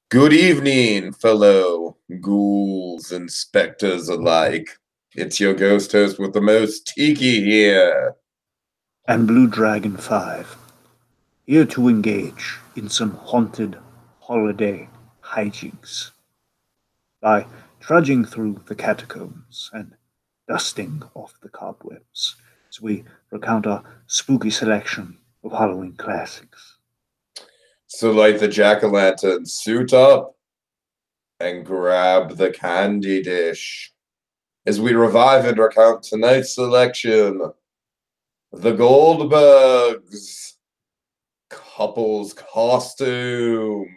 Good evening, fellow ghouls and specters alike. It's your ghost host with the most Tiki here. And BlueDragonFive, here to engage in some haunted holiday hijinks by trudging through the catacombs and dusting off the cobwebs as we recount our spooky selection of Halloween classics. So light the jack-o'-lantern, suit up, and grab the candy dish as we revive and recount tonight's selection. The Goldbergs couple's costume.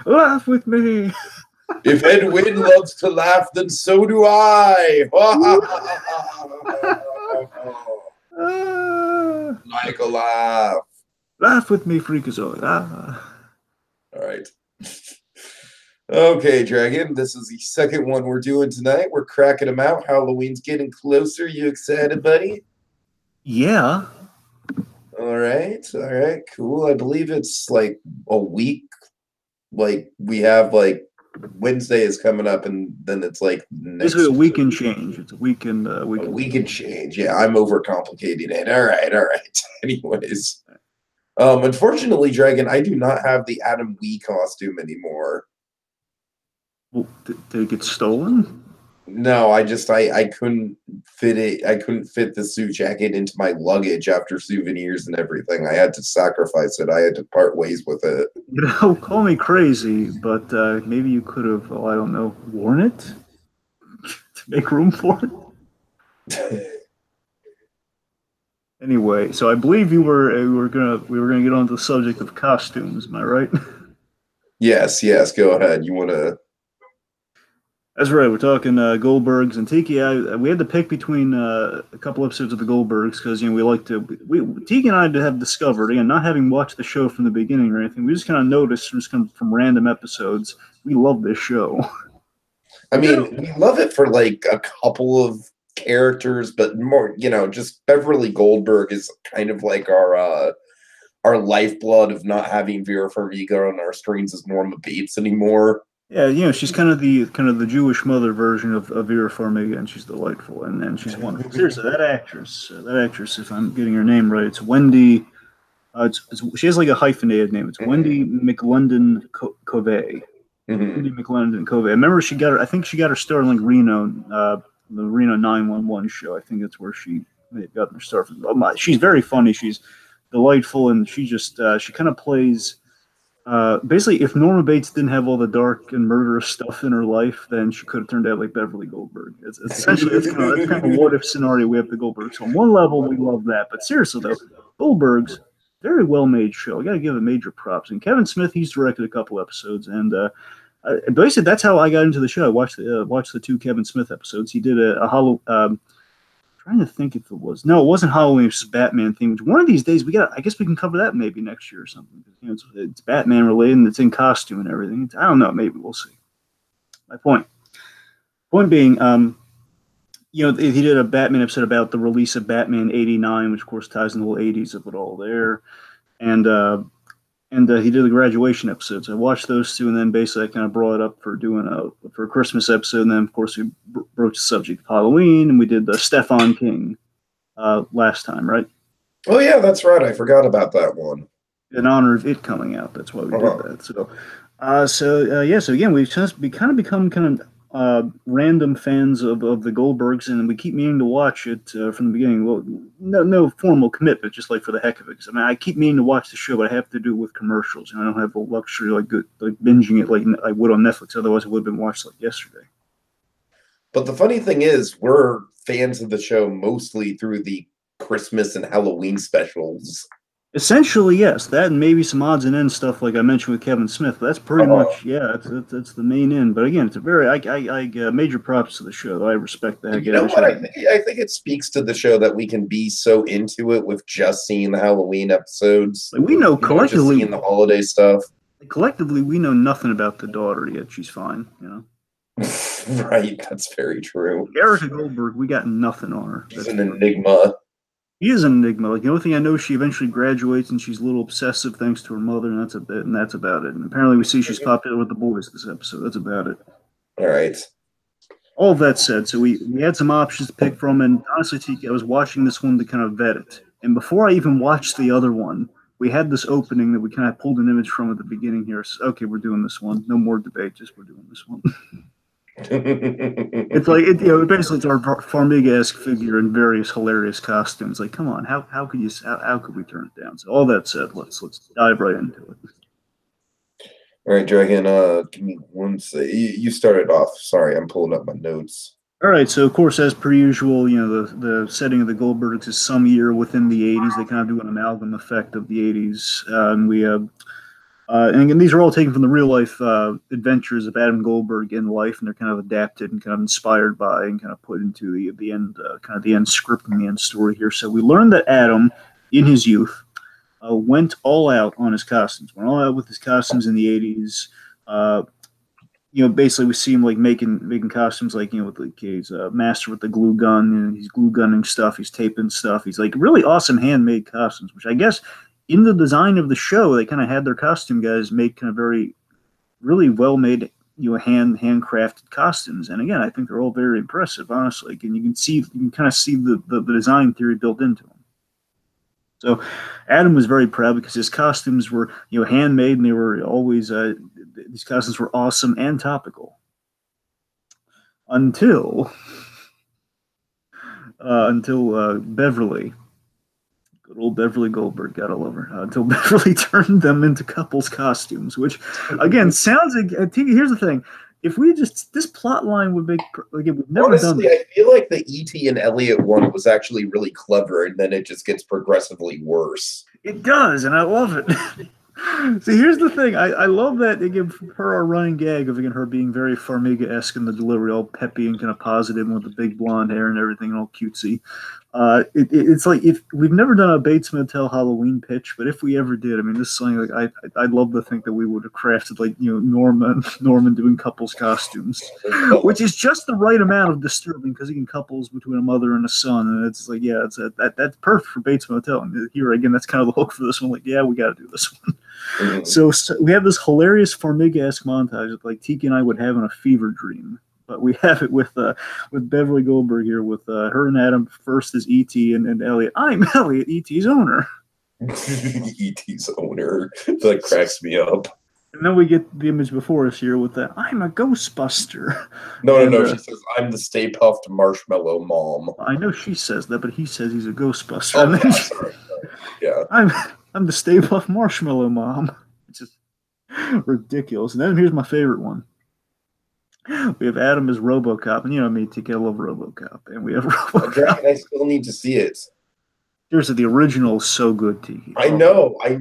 Laugh with me. If Edwin loves to laugh, then so do I. Like a laugh. Laugh with me, Freakazoid. All right. Okay, Dragon, this is the second one we're doing tonight. We're cracking them out. Halloween's getting closer. You excited, buddy? Yeah. All right, cool. I believe it's like a week. Like we have like Wednesday is coming up, and then it's like next basically a week and change. It's a weekend. A week and change. Yeah, I'm overcomplicating it. All right. Anyways, unfortunately, Dragon, I do not have the Adam Wee costume anymore. Well, did it get stolen? No, I couldn't fit it. I couldn't fit the suit jacket into my luggage after souvenirs and everything. I had to sacrifice it. I had to part ways with it. You know, call me crazy, but maybe you could have, I don't know, worn it to make room for it. Anyway, so I believe we were gonna get on to the subject of costumes. Am I right? Yes. Go ahead. You want to? That's right. We're talking Goldbergs and Tiki. We had to pick between a couple episodes of the Goldbergs because we like to. Tiki and I have discovered, again, not having watched the show from the beginning or anything, we just kind of noticed just kind of from random episodes. We love this show. I mean, we love it for like a couple of characters, but more, just Beverly Goldberg is kind of like our lifeblood of not having Vera Farmiga on our screens as Norma Bates anymore. Yeah, she's kind of the Jewish mother version of Vera Farmiga, and she's delightful, and she's wonderful. Seriously, that actress, if I'm getting her name right, it's Wendy. She has like a hyphenated name. It's Wendy McLendon Covey. Wendy McLendon Covey. I remember I think she got her start in like Reno, the Reno 911 show. I think that's where she got her start from. She's very funny. She's delightful, and she kind of plays. Basically, if Norma Bates didn't have all the dark and murderous stuff in her life, then she could have turned out like Beverly Goldberg. It's essentially that's kind of a what if scenario we have the Goldbergs. So on one level, we love that, but seriously though, Goldbergs, very well made show. I got to give it major props. And Kevin Smith, he's directed a couple episodes, and basically that's how I got into the show. I watched the two Kevin Smith episodes. He did a trying to think if it wasn't Halloween, it's just Batman themed. One of these days I guess we can cover that maybe next year or something. It's Batman related and it's in costume and everything. I don't know, maybe we'll see. My point being, he did a Batman episode about the release of Batman 89, which of course ties in the whole 80s of it all there. And he did a graduation episode. So I watched those two, and then basically I kind of brought it up for doing a Christmas episode. And then, of course, we broached the subject of Halloween, and we did the Stephen King last time, right? Oh, yeah, that's right. I forgot about that one. In honor of it coming out. That's why we did that. So again, we've kind of become random fans of the Goldbergs, and we keep meaning to watch it from the beginning. Well, no formal commitment, just like for the heck of it. I keep meaning to watch the show, but I have to do it with commercials, and I don't have the luxury like binging it like I would on Netflix. Otherwise, it would have been watched like yesterday. But the funny thing is, we're fans of the show mostly through the Christmas and Halloween specials. Essentially, yes. That and maybe some odds and ends stuff like I mentioned with Kevin Smith. That's pretty much, that's the main end. But again, it's a very, I major props to the show. I respect that. You know what? I think it speaks to the show that we can be so into it with just seeing the Halloween episodes. Like we know collectively, just seeing the holiday stuff. Collectively, we know nothing about the daughter yet. She's fine, Right, that's very true. Erica Goldberg, we got nothing on her. She's an enigma. She is an enigma. Like the only thing I know, she eventually graduates and she's a little obsessive thanks to her mother, and that's about it. And apparently, we see she's popular with the boys this episode. That's about it. All right. All of that said, so we had some options to pick from, and honestly, Tiki, I was watching this one to kind of vet it. And before I even watched the other one, we had this opening that we kind of pulled an image from at the beginning here. So, okay, we're doing this one. No more debate, just we're doing this one. It's like basically it's our Farmiga-esque figure in various hilarious costumes. Like, come on, how could we turn it down? So all that said, let's dive right into it. All right, Dragon. Give me one second. You started off. Sorry, I'm pulling up my notes. All right, so of course, as per usual, the setting of the Goldbergs is some year within the '80s. They kind of do an amalgam effect of the '80s, and we and again, these are all taken from the real life adventures of Adam Goldberg in life, and they're kind of adapted and kind of inspired by and kind of put into the end, kind of the end script and the end story here. So we learned that Adam, in his youth, went all out on his costumes. Went all out with his costumes in the '80s. Basically we see him like making costumes like with like he's a master with the glue gun, and he's glue gunning stuff, he's taping stuff. He's like really awesome handmade costumes, which I guess in the design of the show, they kind of had their costume guys make kind of really well made, handcrafted costumes. And again, I think they're all very impressive, honestly. And you can kind of see the design theory built into them. So Adam was very proud because his costumes were, handmade, and they were always, these costumes were awesome and topical. Until Beverly. Good old Beverly Goldberg, gotta love her. Until Beverly turned them into couples costumes, which again sounds like. Here's the thing: if we this plot line would make we've never Honestly, done. I feel like the E.T. and Elliot one was actually really clever, and then it just gets progressively worse. It does, and I love it. See, here's the thing. I love that they give her our running gag of her being very Farmiga-esque in the delivery, all peppy and kind of positive with the big blonde hair and everything, all cutesy. It's like if we've never done a Bates Motel Halloween pitch, but if we ever did, I mean, this is something like I'd love to think that we would have crafted like Norman doing couples costumes, which is just the right amount of disturbing because he can couples between a mother and a son, and it's like that's perfect for Bates Motel. And here again, that's kind of the hook for this one. Like, yeah, we got to do this one. Mm-hmm. So we have this hilarious Farmiga-esque montage that like Tiki and I would have in a fever dream. But we have it with Beverly Goldberg here, with her and Adam first as E.T. and Elliot. I'm Elliot, E.T.'s owner. E.T.'s owner. That cracks me up. And then we get the image before us here with that, I'm a Ghostbuster. No. She says, I'm the Stay Puffed Marshmallow Mom. I know she says that, but he says he's a Ghostbuster. Oh, yeah, sorry. Yeah. I'm the Stay Puffed Marshmallow Mom. It's just ridiculous. And then here's my favorite one. We have Adam as RoboCop, and you know me, Tiki, I love RoboCop, and we have RoboCop. I still need to see it. Seriously, the original is so good, Tiki. I know. I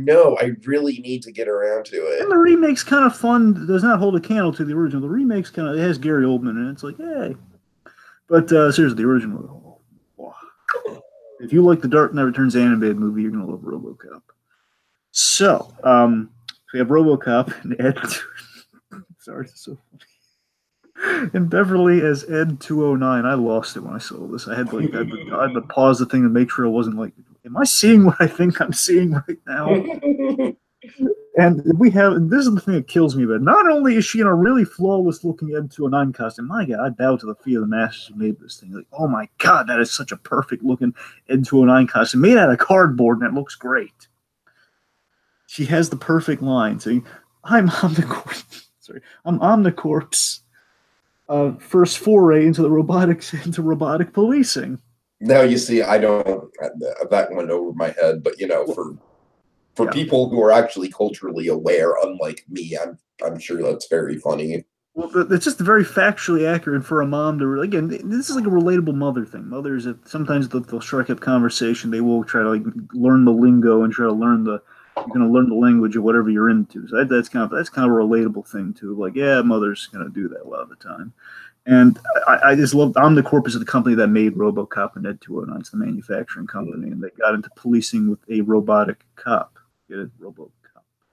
really need to get around to it. And the remake's kind of fun. Does not hold a candle to the original. The remake's kind of, it has Gary Oldman, and it's like, hey. But seriously, the original. Wow. If you like the Dark Knight Returns animated movie, you're gonna love RoboCop. So we have RoboCop and Ed. Sorry, it's so funny. And Beverly as Ed 209. I lost it when I saw this. I had to pause the thing to make sure I wasn't like, am I seeing what I think I'm seeing right now? And this is the thing that kills me, but not only is she in a really flawless looking Ed 209 costume, my God, I bow to the feet of the masters who made this thing. Like, oh my God, that is such a perfect looking Ed 209 costume made out of cardboard, and it looks great. She has the perfect line saying, I'm Omnicorp's first foray into robotic policing. Now you see, I don't. That went over my head, but for people who are actually culturally aware, unlike me, I'm sure that's very funny. Well, it's just very factually accurate for a mom to again. This is like a relatable mother thing. Mothers, sometimes they'll strike up conversation. They will try to like learn the lingo and try to learn you're going to learn the language of whatever you're into. So that's kind of a relatable thing too. Like, yeah, mother's going to do that a lot of the time. And I just love Omnicorp is the company that made RoboCop and Ed 209. It's the manufacturing company, and they got into policing with a robotic cop. Get it? RoboCop.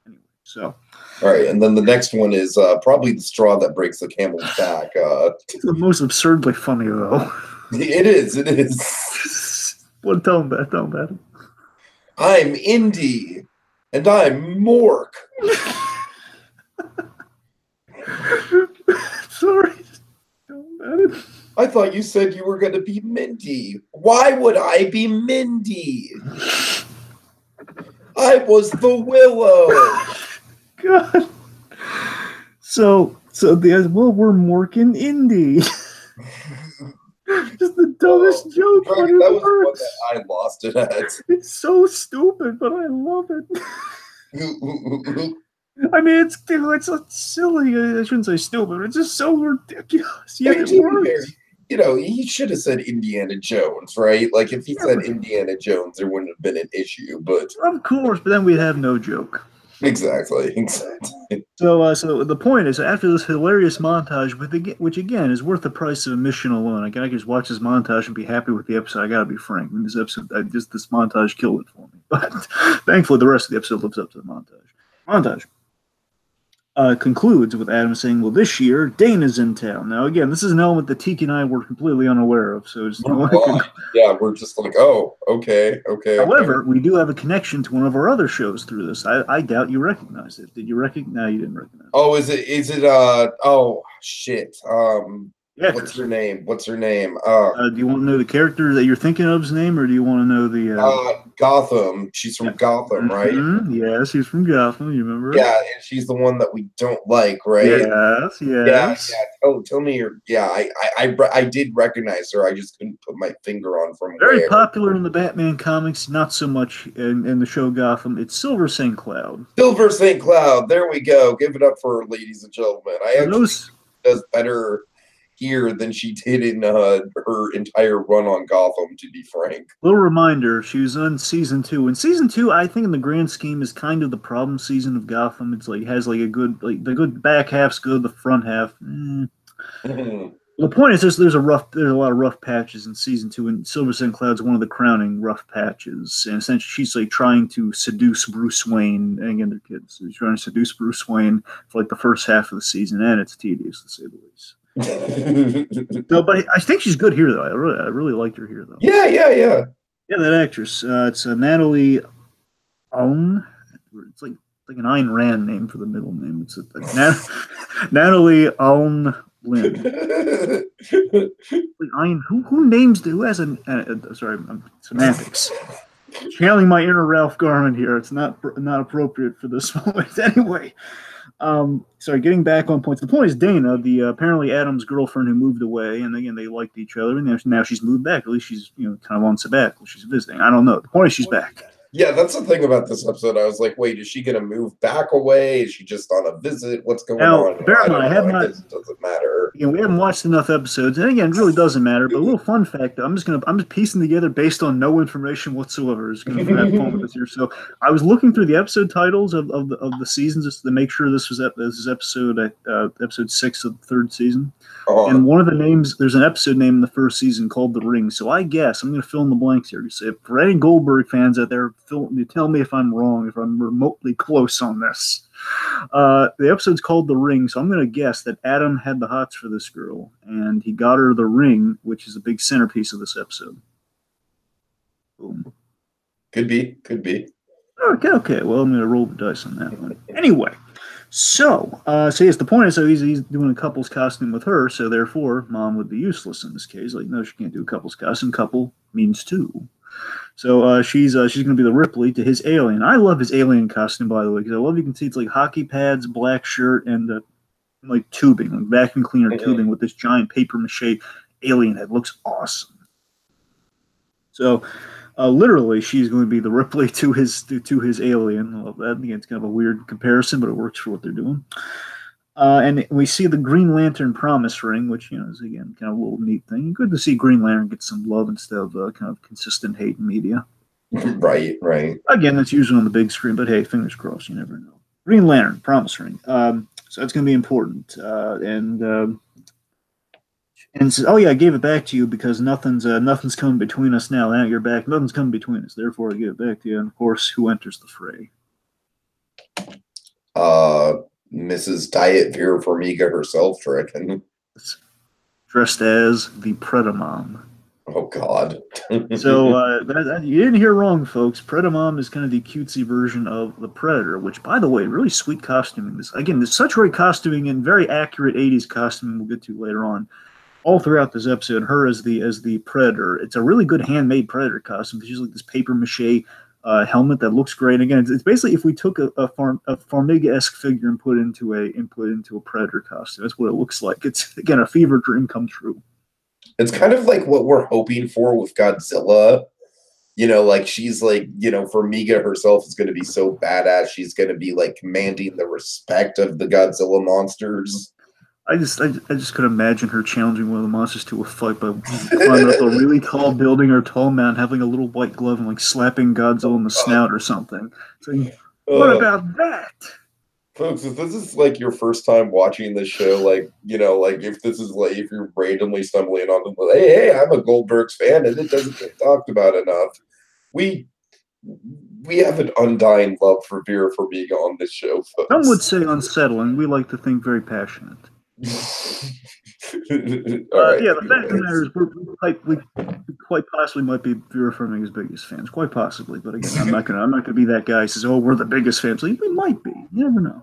Anyway, So, all right, and then the next one is probably the straw that breaks the camel's back. it's the most absurdly funny though. It is. It is. What? Tell him that. Tell him that. I'm Indy, and I'm Mork. Sorry. Tell him that. I thought you said you were going to be Mindy. Why would I be Mindy? I was the Willow. God. So we're Mork and Indy. Just the dumbest joke. Right, that was the one that I lost it at. It's so stupid, but I love it. I mean, it's silly. I shouldn't say stupid. But it's just so ridiculous. Yeah, it works. You know, he should have said Indiana Jones, right? Like, if he said Indiana Jones, there wouldn't have been an issue, but... Of course, but then we'd have no joke. Exactly. So the point is, after this hilarious montage, which again is worth the price of admission alone, I can just watch this montage and be happy with the episode. I gotta be frank. I mean, this montage killed it for me. But thankfully, the rest of the episode lives up to the montage. Montage concludes with Adam saying, well, this year, Dana's in town. Now, again, this is an element that Tiki and I were completely unaware of. So it's yeah, we're just like, oh, okay. However, we do have a connection to one of our other shows through this. I doubt you recognize it. Did you recognize? No, you didn't recognize it. Oh, is it, oh, shit. Yeah, what's her name? Do you want to know the character that you're thinking of's name, or do you want to know the... Gotham. She's from Gotham, right? Yeah, she's from Gotham. You remember? Yeah, and she's the one that we don't like, right? Yes. Yeah. Oh, tell me your... Yeah, I did recognize her. I just couldn't put my finger on from Very where. popular in the Batman comics, not so much in the show Gotham. It's Silver St. Cloud. Silver St. Cloud. There we go. Give it up for her, ladies and gentlemen. Does better here than she did in her entire run on Gotham, to be frank. Little reminder, she was on season 2. And season 2, I think in the grand scheme, is kind of the problem season of Gotham. It's like has like a good, like the good back half's good, the front half. The point is there's a lot of rough patches in season 2, and Silver St. Cloud's one of the crowning rough patches. And essentially she's like trying to seduce Bruce Wayne, and again, they're kids. So she's trying to seduce Bruce Wayne for like the first half of the season, and it's tedious to say the least. No, but I think she's good here though. I really liked her here though. Yeah. Yeah, that actress. It's Natalie Owen. It's like an Ayn Rand name for the middle name. It's Natalie Owen Lynn. Who names who has a sorry, semantics. Channeling my inner Ralph Garman here. It's not appropriate for this moment. Anyway. Sorry, getting back on points. The point is Dana, the apparently Adam's girlfriend who moved away, and again they liked each other, and now she's moved back. At least she's kind of on sabbatical. She's visiting. I don't know. The point is she's back. Yeah, that's the thing about this episode. I was like, wait, is she going to move back away? Is she just on a visit? What's going on? Bear in mind, it doesn't matter. We haven't watched enough episodes, and again, it really doesn't matter. But a little fun fact: I'm just piecing together based on no information whatsoever. Is going to have fun with this here. So I was looking through the episode titles of the seasons just to make sure this is episode 6 of the 3rd season. And one of the names, there's an episode name in the 1st season called The Ring. So I guess I'm going to fill in the blanks here. So for any Goldberg fans out there, tell me if I'm wrong, if I'm remotely close on this. The episode's called The Ring, so I'm going to guess that Adam had the hots for this girl, and he got her the ring, which is a big centerpiece of this episode. Boom. Could be. Okay. Well, I'm going to roll the dice on that one. Anyway. So yes, the point is, so he's doing a couple's costume with her, so therefore, mom would be useless in this case. Like, no, she can't do a couple's costume. Couple means 2. So she's going to be the Ripley to his alien. I love his alien costume, by the way, because I love you can see it's like hockey pads, black shirt, and like tubing, like vacuum cleaner tubing with this giant paper mache alien head. Looks awesome. So. Literally, she's going to be the Ripley to his alien. I love that. Again, it's kind of a weird comparison, but it works for what they're doing. And we see the Green Lantern promise ring, which is again kind of a little neat thing. Good to see Green Lantern get some love instead of kind of consistent hate in media. Right. Again, that's usually on the big screen, but hey, fingers crossed. You never know. Green Lantern promise ring. So that's going to be important. And says, "Oh yeah, I gave it back to you because nothing's coming between us now. Now you're back. Nothing's coming between us. Therefore, I give it back to you." And of course, who enters the fray? Uh, Mrs. Diet Vera Farmiga herself, reckon. Dressed as the Predamom. Oh God. So you didn't hear wrong, folks. Predamom is kind of the cutesy version of the Predator, which, by the way, really sweet costuming. There's such great costuming and very accurate '80s costuming. We'll get to later on. All throughout this episode, her as the Predator. It's a really good handmade Predator costume. She's like this paper mache helmet that looks great. Again, it's basically if we took a Farmiga-esque figure and put into a Predator costume. That's what it looks like. It's again a fever dream come true. It's kind of like what we're hoping for with Godzilla. You know, like she's like, you know, Farmiga herself is going to be so badass. She's going to be like commanding the respect of the Godzilla monsters. I just could imagine her challenging one of the monsters to a fight by climbing up a really tall building or tall mountain, having a little white glove and like slapping Godzilla in the snout or something. Saying, "What about that?" Folks, if this is like your first time watching this show, like, you know, like if this is like if you're randomly stumbling on the hey, I'm a Goldbergs fan and it doesn't get talked about enough. We have an undying love for Vera Farmiga on this show, folks. Some would say unsettling. We like to think very passionate. Right, yeah, the fact of the matter is we quite possibly might be Vera Farmiga's biggest fans, quite possibly. But again, I'm not gonna be that guy who says, "Oh, we're the biggest fans." Like, we might be. You never know.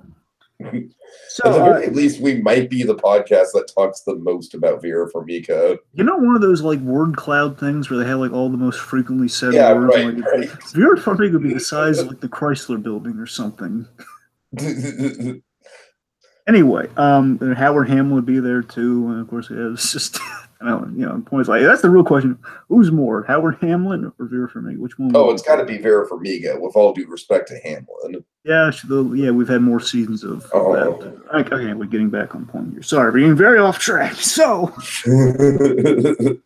So at the very least, we might be the podcast that talks the most about Vera Farmiga. You know, one of those like word cloud things where they have like all the most frequently said words. Right, like, right. Vera Farmiga would be the size of like the Chrysler Building or something. Anyway, Howard Hamlin would be there too, and of course, it's just points like that's the real question: who's more, Howard Hamlin or Vera Farmiga? Which one? Oh, it's got to be Vera Farmiga. With all due respect to Hamlin. Yeah, we've had more seasons of that. Okay, we're getting back on point here. Sorry, we're getting very off track. So, so the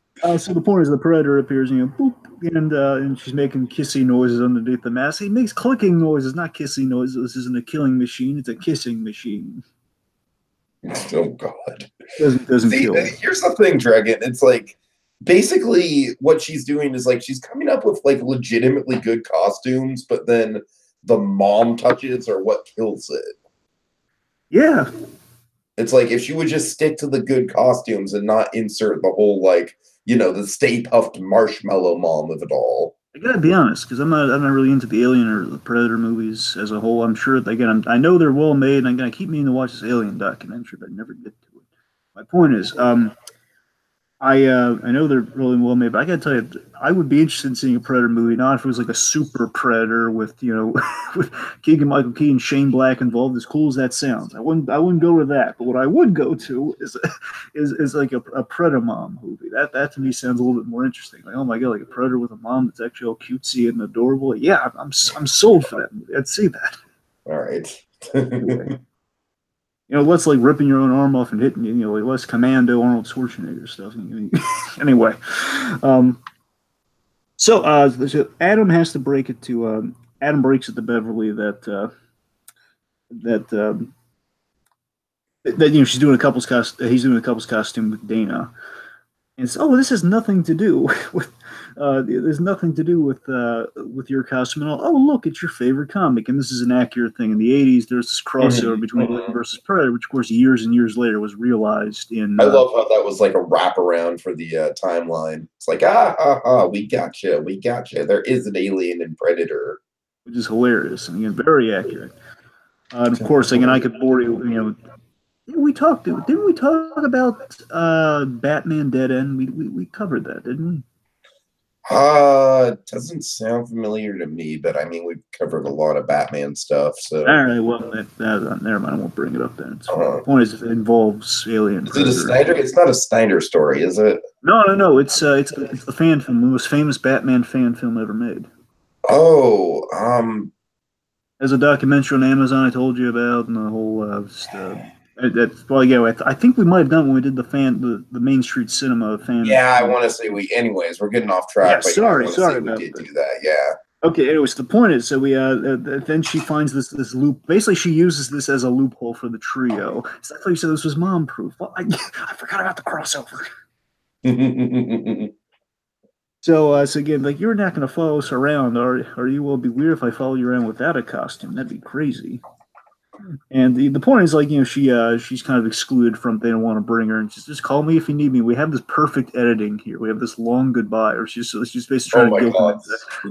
point is, the Predator appears, boop, and she's making kissy noises underneath the mask. He makes clicking noises, not kissy noises. This isn't a killing machine; it's a kissing machine. Oh God! Doesn't kill. Here's the thing, Dragon. It's like basically what she's doing is like she's coming up with like legitimately good costumes, but then the mom touches are what kills it. Yeah, it's like if she would just stick to the good costumes and not insert the whole like the Stay Puffed Marshmallow mom of it all. I gotta be honest, because I'm not really into the Alien or the Predator movies as a whole. I'm sure again, I know they're well made, and I'm gonna keep meaning to watch this Alien documentary, but I never get to it. My point is, I know they're really well made, but I gotta tell you, I would be interested in seeing a Predator movie, not if it was like a super Predator with with Keegan Michael Key and Shane Black involved. As cool as that sounds, I wouldn't go to that. But what I would go to is like a Predamom movie. That to me sounds a little bit more interesting. Like, oh my god, like a Predator with a mom that's actually all cutesy and adorable. Yeah, I'm sold for that movie. I'd see that. All right. Less like ripping your own arm off and hitting you, like less Commando Arnold Schwarzenegger stuff. Anyway, so Adam has to break it to Adam breaks it to Beverly that she's doing a couple's costume. He's doing a couple's costume with Dana, and it's, this has nothing to do with. There's nothing to do with your costume and all. Oh, look, it's your favorite comic, and this is an accurate thing. In the '80s, there's this crossover between Alien versus Predator, which, of course, years and years later was realized in. I love how that was like a wraparound for the timeline. It's like, we gotcha. There is an Alien and Predator, which is hilarious and again very accurate. And of course, again, I could bore you. Didn't we talk about Batman Dead End? We covered that, didn't we? It doesn't sound familiar to me, but I mean, we've covered a lot of Batman stuff. So, all right, well, never mind. I won't bring it up then. The point is, it involves Alien. Is it a Snyder? It's not a Snyder story, is it? No. It's the fan film, the most famous Batman fan film ever made. Oh, There's a documentary on Amazon I told you about, and the whole I think we might have done when we did the Main Street Cinema fan. Yeah, I want to say anyways, we're getting off track. Yeah, sorry about we did do that. Yeah. Okay. Anyways, the point is, so we then she finds this loop. Basically, she uses this as a loophole for the trio. So I thought you said this was mom proof. Well, I forgot about the crossover. So again, like, you're not going to follow us around, are you? Will it be weird if I follow you around without a costume? That'd be crazy. And the point is, like, she's kind of excluded from. They don't want to bring her, and just call me if you need me. We have this perfect editing here. We have this long goodbye, or she's basically Oh trying to my guilt god, him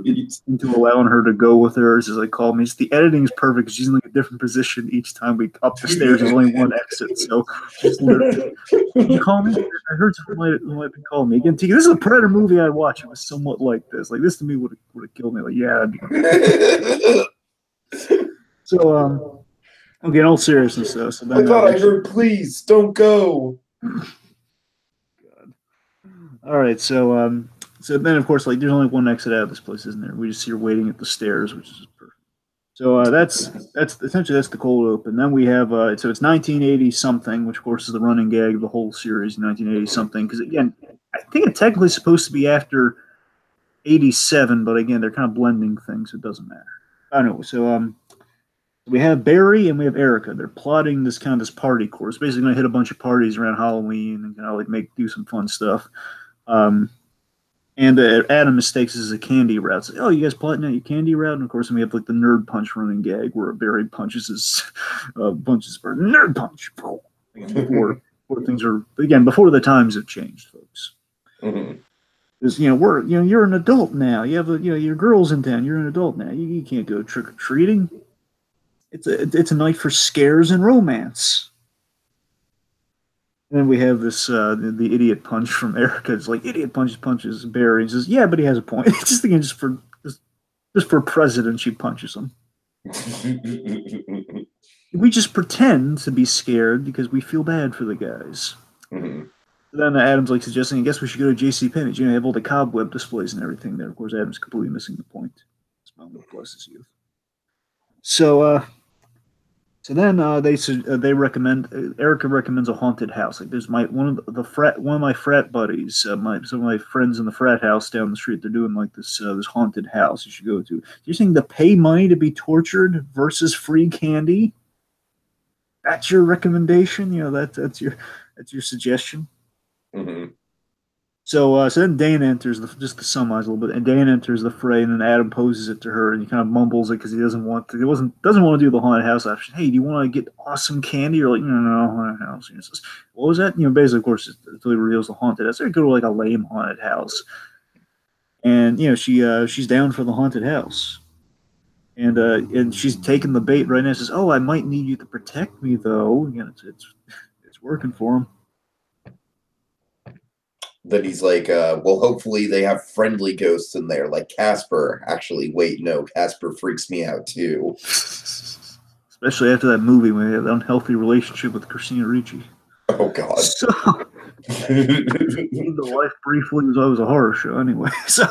sweet. into allowing her to go with her. She's like, call me. The editing is perfect. She's in like a different position each time we up the stairs. There's only one exit, so she's literally. You call me? I heard someone might be calling me again. Tiki, this is a Predator movie I'd watch. It was somewhat like this. Like this to me would have killed me. Like yeah. So okay, in all seriousness though. So I then thought I heard, please don't go. God. All right, so then of course like there's only one exit out of this place, isn't there? We just see her waiting at the stairs, which is perfect. So that's essentially that's the cold open. Then we have so it's 1980 something, which of course is the running gag of the whole series, 1980 something. Because again, I think it's technically supposed to be after 87, but again they're kind of blending things, so it doesn't matter. I know. So we have Barry and we have Erica. They're plotting this party course. Basically, going to hit a bunch of parties around Halloween and kind of like do some fun stuff. And Adam mistakes this as a candy route. It's like, oh, you guys plotting out your candy route? And of course, we have like the nerd punch running gag where Barry punches his punches for nerd punch. Before things are before the times have changed, folks. Mm-hmm. Because you're an adult now. You have your girl's in town. You're an adult now. You can't go trick or treating. It's a night for scares and romance. And then we have this the idiot punch from Erica. It's like idiot punches Barry and says, "Yeah, but he has a point." It's just again just for president, she punches him. We just pretend to be scared because we feel bad for the guys. Mm-hmm. Then Adam's like suggesting, I guess we should go to JCPenney's. You have all the cobweb displays and everything there. Of course, Adam's completely missing the point. Bless his youth. So then they recommend Erica recommends a haunted house. Like there's one of my frat buddies, some of my friends in the frat house down the street. They're doing like this haunted house you should go to. You're saying to pay money to be tortured versus free candy? That's your recommendation? That's your suggestion. Mm-hmm. So then Dane enters, just to summarize a little bit, and Dane enters the fray, and then Adam poses it to her, and he kind of mumbles it because he doesn't want to do the haunted house option. Hey, do you want to get awesome candy? You're like, no, haunted house. And he says, what was that? Basically, of course, until he reveals the haunted house. They go to like a lame haunted house, and she's down for the haunted house, and she's taking the bait right now. Says, oh, I might need you to protect me though. Again, it's working for him. Then he's like, well, hopefully they have friendly ghosts in there, like Casper. Actually, wait, no, Casper freaks me out too. Especially after that movie when he had an unhealthy relationship with Christina Ricci. Oh, God. So, the life briefly was a horror show anyway. So,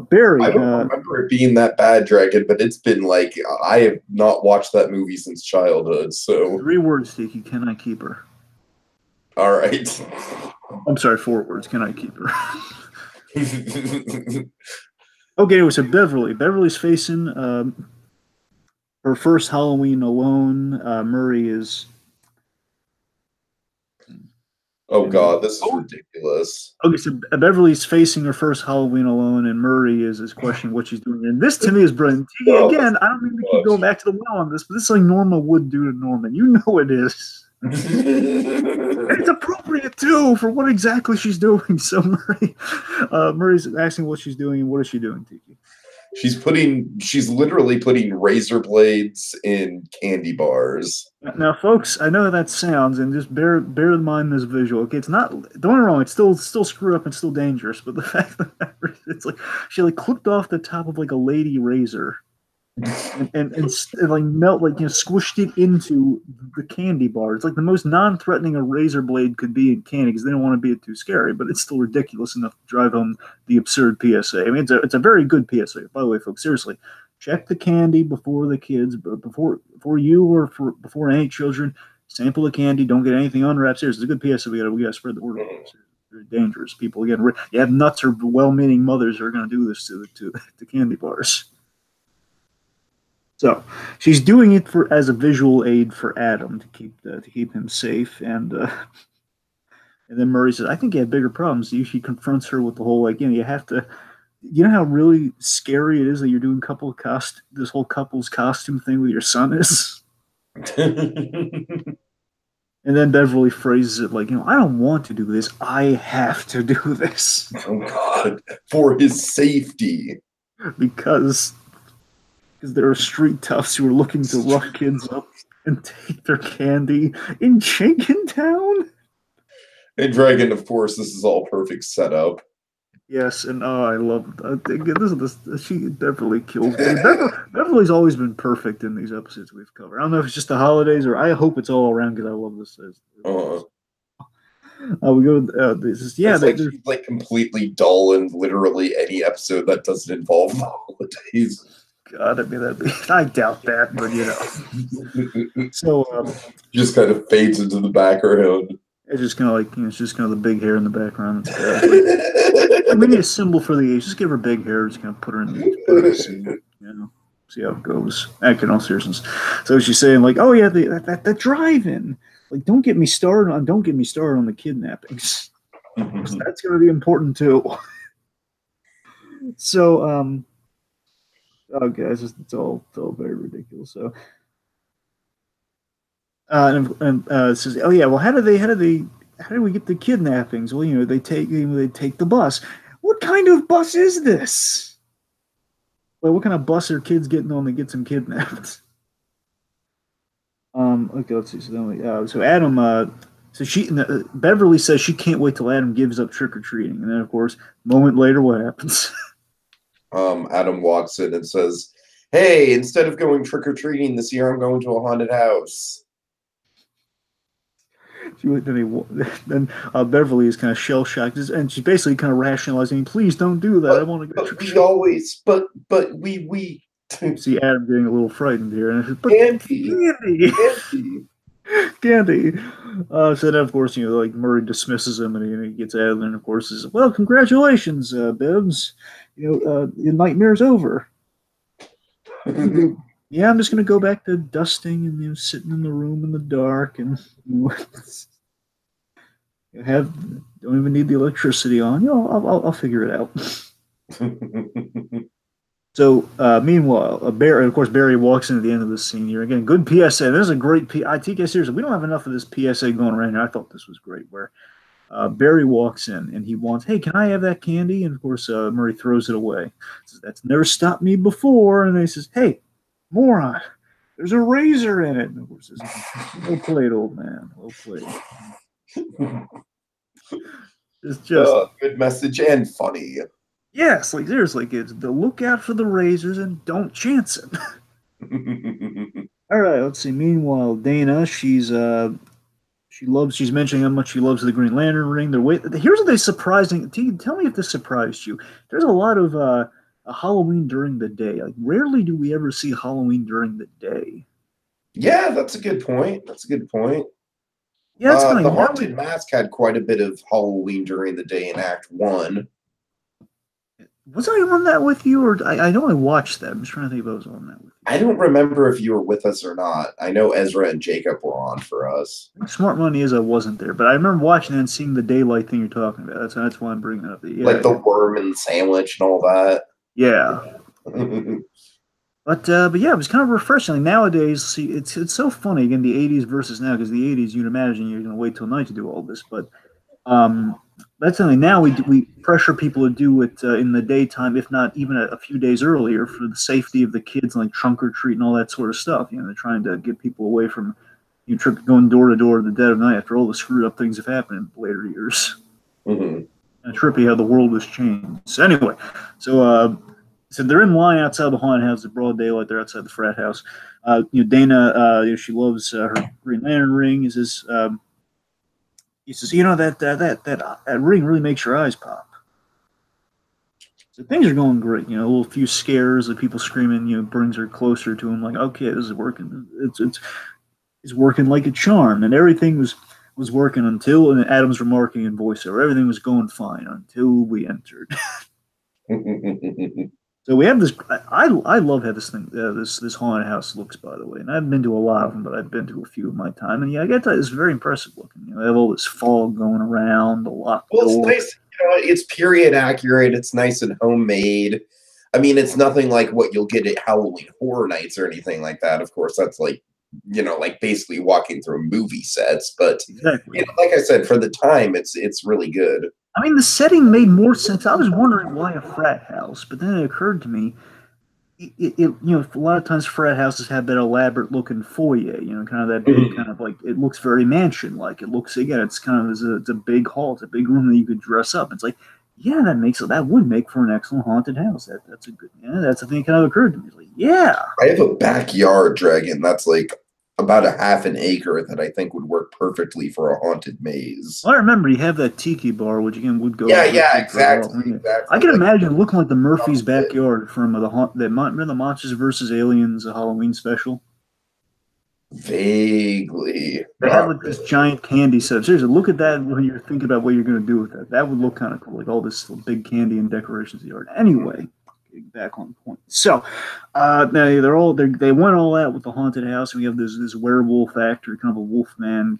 Barry. I don't remember it being that bad, Dragon, but it's been like, I have not watched that movie since childhood, so. 3 words, Tiki, can I keep her? All right. I'm sorry, 4 words. Can I keep her? Okay, so Beverly. Beverly's facing her first Halloween alone. Murray is. Oh God, this is ridiculous. Okay, so Beverly's facing her first Halloween alone, and Murray is questioning what she's doing. And this to me is brilliant. Again, I don't mean to keep going back to the well on this, but this is like Norma would do to Norman. You know it is. It's appropriate too for what exactly she's doing. So Murray's asking what she's doing, and what is she doing, Tiki? She's literally putting razor blades in candy bars. Now, folks, I know how that sounds, and just bear in mind this visual. Okay, it's not. Don't get me wrong. It's still screw up and still dangerous. But the fact that it's like she like clipped off the top of like a lady razor. And like melt, like squished it into the candy bar. It's like the most non-threatening a razor blade could be in candy because they don't want to be too scary, but it's still ridiculous enough to drive home the absurd PSA. I mean, it's a very good PSA. By the way, folks, seriously, check the candy before the kids, before you or before any children. Sample the candy. Don't get anything unwrapped. Seriously, it's a good PSA. We gotta spread the word. Very dangerous. People again. You have nuts or well-meaning mothers who are going to do this to the candy bars. So she's doing it as a visual aid for Adam to keep him safe, and then Murray says, "I think you have bigger problems." She confronts her with the whole you have to, how really scary it is that you're doing this whole couple's costume thing with your son is. And then Beverly phrases it like, I don't want to do this. I have to do this. Oh God, for his safety. because there are street toughs who are looking to rough kids up and take their candy in Jenkintown. And Dragon, of course, this is all perfect setup. Yes, and I love she Beverly kills me. Beverly's always been perfect in these episodes we've covered. I don't know if it's just the holidays or I hope it's all around because I love this. We go. This is it's like she's like completely dull in literally any episode that doesn't involve the holidays. God, I mean, I doubt that, but So just kind of fades into the background. It's just kind of like it's just kind of the big hair in the background. Maybe a symbol for the age. Just give her big hair. Just kind of put her in the scene, see how it goes. Act in all seriousness. So she's saying like, oh yeah, the drive-in. Like, don't get me started on the kidnappings. That's going to be important too. So, oh guys, it's all very ridiculous. So, and says, oh yeah, well, how do we get the kidnappings? Well, they take the bus. What kind of bus is this? Well, what kind of bus are kids getting on that gets them kidnapped? Okay, let's see. So then so Adam, Beverly says she can't wait till Adam gives up trick or treating, and then of course, a moment later, what happens? Adam walks in and says, "Hey, instead of going trick or treating this year, I'm going to a haunted house." Then Beverly is kind of shell shocked, and she's basically kind of rationalizing, "Please don't do that. I want to go trick or treating." We see Adam getting a little frightened here, and Candy. So then, of course, like Murray dismisses him, and he gets out of there, and of course, says, "Well, congratulations, Bibbs. Your nightmare's over." Yeah, I'm just gonna go back to dusting and sitting in the room in the dark, and don't even need the electricity on. I'll figure it out. So, meanwhile, Barry, of course, Barry walks into the end of this scene here. Again, good PSA. This is a great TK seriously. We don't have enough of this PSA going around here. I thought this was great. Where Barry walks in and he wants, "Hey, can I have that candy?" And of course, Murray throws it away. Says, "That's never stopped me before." And then he says, "Hey, moron, there's a razor in it." And of course, says, "Well played, old man. Well played." It's just good message and funny. Yes, like there's it's the look out for the razors and don't chance it. All right, let's see. Meanwhile, Dana, she's mentioning how much she loves the Green Lantern ring. Here's what surprising. Tell me if this surprised you. There's a lot of Halloween during the day. Like rarely do we ever see Halloween during the day. Yeah, that's a good point. Yeah, the Haunted Mask had quite a bit of Halloween during the day in Act 1. Was I on that with you, or I know I watched that. I'm just trying to think if I was on that with you. I don't remember if you were with us or not. I know Ezra and Jacob were on for us. Smart money is I wasn't there, but I remember watching and seeing the daylight thing you're talking about. That's why I'm bringing it up. Yeah, like the worm and sandwich and all that. Yeah. But yeah, it was kind of refreshing. Like nowadays, see, it's so funny again the '80s versus now, because the '80s you'd imagine you're going to wait till night to do all this, but that's something now we pressure people to do it in the daytime, if not even a few days earlier, for the safety of the kids, like trunk or treat and all that sort of stuff. They're trying to get people away from going door to door at the dead of night after all the screwed up things have happened in later years. Mm-hmm. And trippy how the world has changed. So anyway, so they're in line outside the haunted house at broad daylight. They're outside the frat house. Dana, she loves her Green Lantern ring. He says, that ring really makes your eyes pop. So things are going great. A little few scares of people screaming. Brings her closer to him. Like, okay, this is working. It's working like a charm, and everything was working until, and Adam's remarking in voiceover, everything was going fine until we entered. So we have this. I love how this thing, this haunted house looks. By the way, and I've been to a lot of them, but I've been to a few in my time, and yeah, I get that it's very impressive looking. They have all this fog going around, the locked door. It's nice. It's period accurate. It's nice and homemade. I mean, it's nothing like what you'll get at Halloween Horror Nights or anything like that. Of course, that's like like basically walking through movie sets. But Exactly. like I said, for the time, it's really good. I mean, the setting made more sense. I was wondering why a frat house, but then it occurred to me, a lot of times frat houses have that elaborate looking foyer, kind of that big, kind of like, it looks very mansion like. It looks, again, it's kind of, it's a big hall, it's a big room that you could dress up. It's like, yeah, that would make for an excellent haunted house. That's a good, that's the thing that kind of occurred to me. It's like, yeah. I have a backyard dragon that's like about a half an acre that I think would work perfectly for a haunted maze. Well, I remember you have that tiki bar, which again would go. Yeah, exactly. I can imagine looking like the Murphy's backyard from remember the Monsters versus Aliens Halloween special. Vaguely. They had like this giant candy set. Seriously, look at that when you're thinking about what you're going to do with that. That would look kind of cool, like all this big candy and decorations in the yard. Anyway, getting back on point. So, now they went all out with the haunted house. And we have this werewolf actor, kind of a wolf man,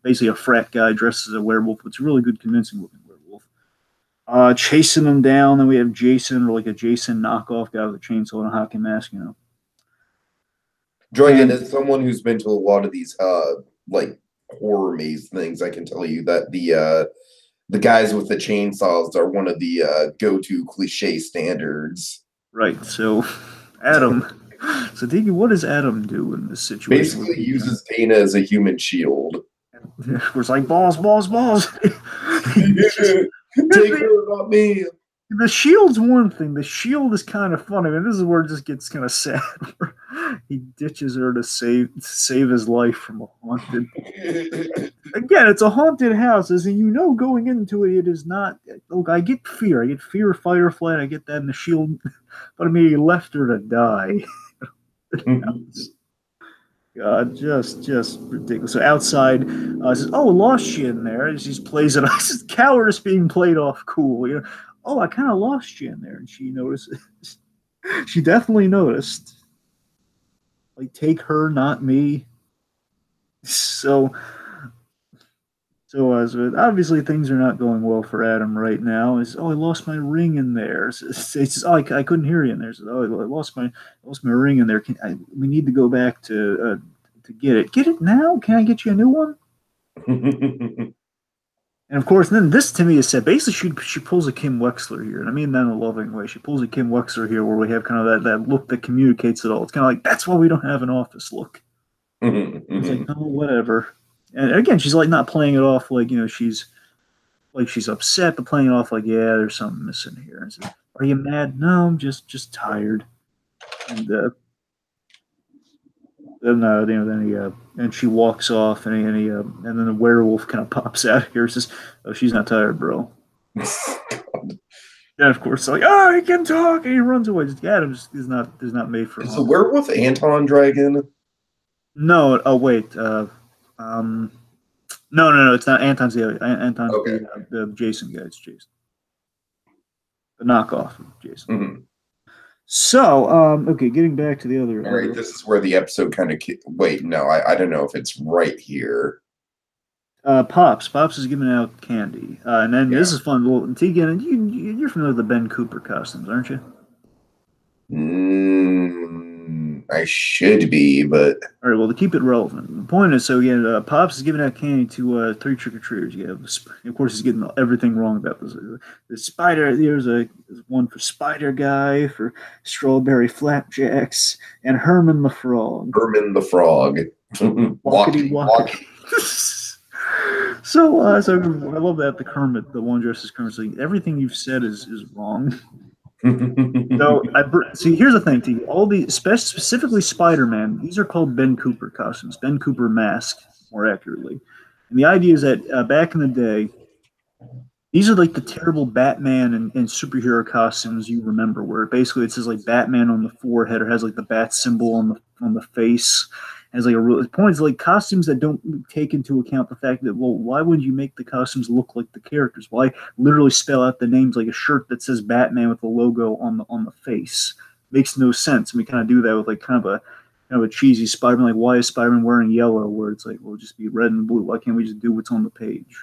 basically a frat guy dressed as a werewolf. It's a really good, convincing looking werewolf. Chasing them down. Then we have Jason, or like a Jason knockoff guy with a chainsaw and a hockey mask, Dragon, as someone who's been to a lot of these like horror maze things, I can tell you that the guys with the chainsaws are one of the go-to cliche standards. Right. So, Adam. So, Tiki, what does Adam do in this situation? Basically, uses Dana as a human shield. It's like balls. Take her, not me. The shield's one thing. The shield is kind of funny. I mean, this is where it just gets kind of sad. He ditches her to save his life from a haunted. Again, it's a haunted house, as going into it, it is not. Look, I get fear. I get fear, fight or flight. I get that in the shield, but I mean, he left her to die. God, just ridiculous. So outside, says, "Oh, lost you in there." She plays it. I says, "Cowardice being played off cool." Oh, I kind of lost you in there. And she noticed. She definitely noticed. Like, take her, not me. So obviously things are not going well for Adam right now. I lost my ring in there. It says, I couldn't hear you in there. I lost my ring in there. We need to go back to get it. Get it now? Can I get you a new one? And of course, then this to me is said. Basically, she pulls a Kim Wexler here, and I mean that in a loving way. She pulls a Kim Wexler here, where we have kind of that look that communicates it all. It's kind of like, that's why we don't have an office look. It's like, oh, whatever. And again, she's like not playing it off like she's upset, but playing it off like, yeah, there's something missing here. And says, are you mad? No, I'm just tired. And then she walks off, and then the werewolf kind of pops out here and says, "Oh, she's not tired, bro." And of course, like, oh, he can talk, and he runs away. Adam is not made for. Is the werewolf Anton Dragon? No. Oh wait. No. It's not. Anton's Anton's okay. The Jason guy. It's Jason. The knockoff of Jason. Mm-hmm. So, okay, getting back to the other. All right, this is where the episode kind of. Wait, no, I don't know if it's right here. Pops is giving out candy, and then this is fun. Well, Tegan, you're familiar with the Ben Cooper costumes, aren't you? I should be, but all right. Well, to keep it relevant, the point is, so again, Pops is giving out candy to 3 trick-or-treaters. Of course, he's getting everything wrong about this. The spider. There's one for Spider Guy, for Strawberry Flapjacks, and Herman the Frog. Herman the Frog. Walkity. So I love that the Kermit, the one dressed as Kermit, saying everything you've said is wrong. So here's the thing, T. All the specifically Spider-Man, these are called Ben Cooper costumes, Ben Cooper mask, more accurately. And the idea is that back in the day, these are like the terrible Batman and superhero costumes you remember, where basically it says like Batman on the forehead, or has like the bat symbol on the face. As like the point is like costumes that don't take into account the fact that, well, why would you make the costumes look like the characters? Why literally spell out the names like a shirt that says Batman with the logo on the face? Makes no sense. And we kind of do that with like kind of a cheesy Spider-Man. Like, why is Spider-Man wearing yellow? Where it's like, well, just be red and blue. Why can't we just do what's on the page?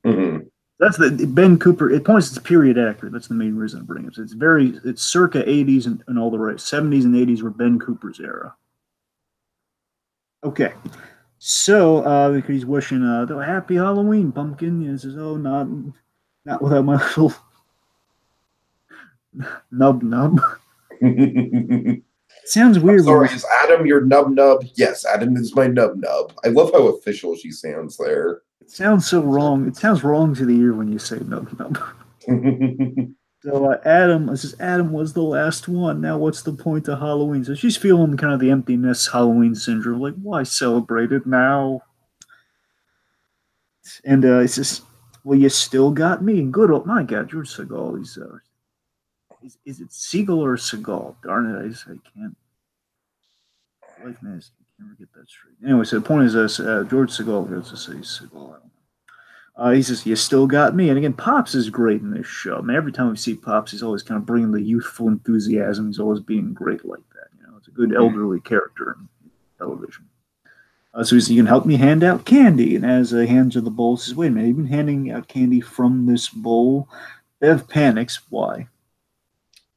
Mm-hmm. That's the Ben Cooper. It points to period accurate. That's the main reason I bring it. It's circa 80s and all the right. 70s and 80s were Ben Cooper's era. Okay. So, because he's wishing the happy Halloween, pumpkin. He says, "Oh, not without my little nub nub." Sounds I'm weird when sorry, you. is Adam your nub nub? Yes, Adam is my nub nub. I love how official she sounds there. It sounds so wrong. It sounds wrong to the ear when you say nub nub. So Adam, it says Adam was the last one. Now what's the point of Halloween? So she's feeling kind of the emptiness Halloween syndrome. Like, why celebrate it now? And it says, well, you still got me. Good old, my God, George Segal. Is it Seagal or Segal? Darn it, I can't. Life nasty. Can't ever get that straight. Anyway, so the point is this: George Segal goes to say Segal. He says, "You still got me." And again, Pops is great in this show. I mean, every time we see Pops, he's always kind of bringing the youthful enthusiasm. He's always being great like that. You know, it's a good elderly character in television. So he's, "You can help me hand out candy." And as he hands her the bowl, he says, "Wait a minute, you've been handing out candy from this bowl?" Bev panics. Why?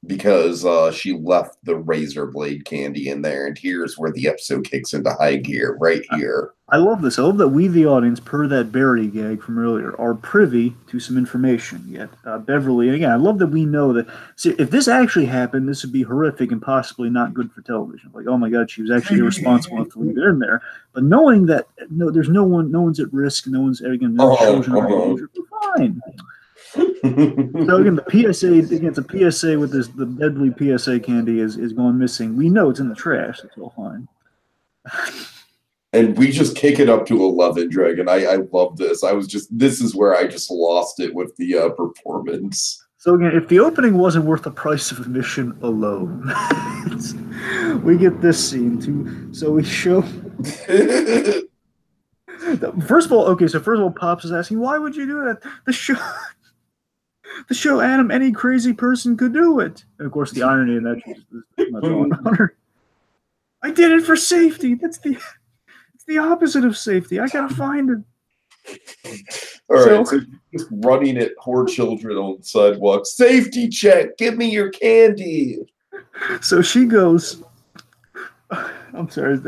Because she left the razor blade candy in there, and here's where the episode kicks into high gear, right here. I love this. I love that we, the audience, per that Barry gag from earlier, are privy to some information. Yet Beverly, and again, I love that we know that. See, if this actually happened, this would be horrific and possibly not good for television. Like, oh my God, she was actually irresponsible enough to leave it in there. But knowing that there's no one's at risk, no one's again, no children are danger, we're fine. So again, the PSA against the PSA with this the deadly PSA candy is going missing. We know it's in the trash. It's all fine. And we just kick it up to 11, Dragon. I love this. This is where I just lost it with the performance. So again, if the opening wasn't worth the price of admission alone, we get this scene too. So we show. First of all, Pops is asking, "Why would you do that?" The show, Adam, any crazy person could do it. And of course, the irony in that is not going on her. I did it for safety. It's the opposite of safety. I gotta find it. All right, so just running at poor children on the sidewalk. Safety check. Give me your candy. So she goes. I'm sorry.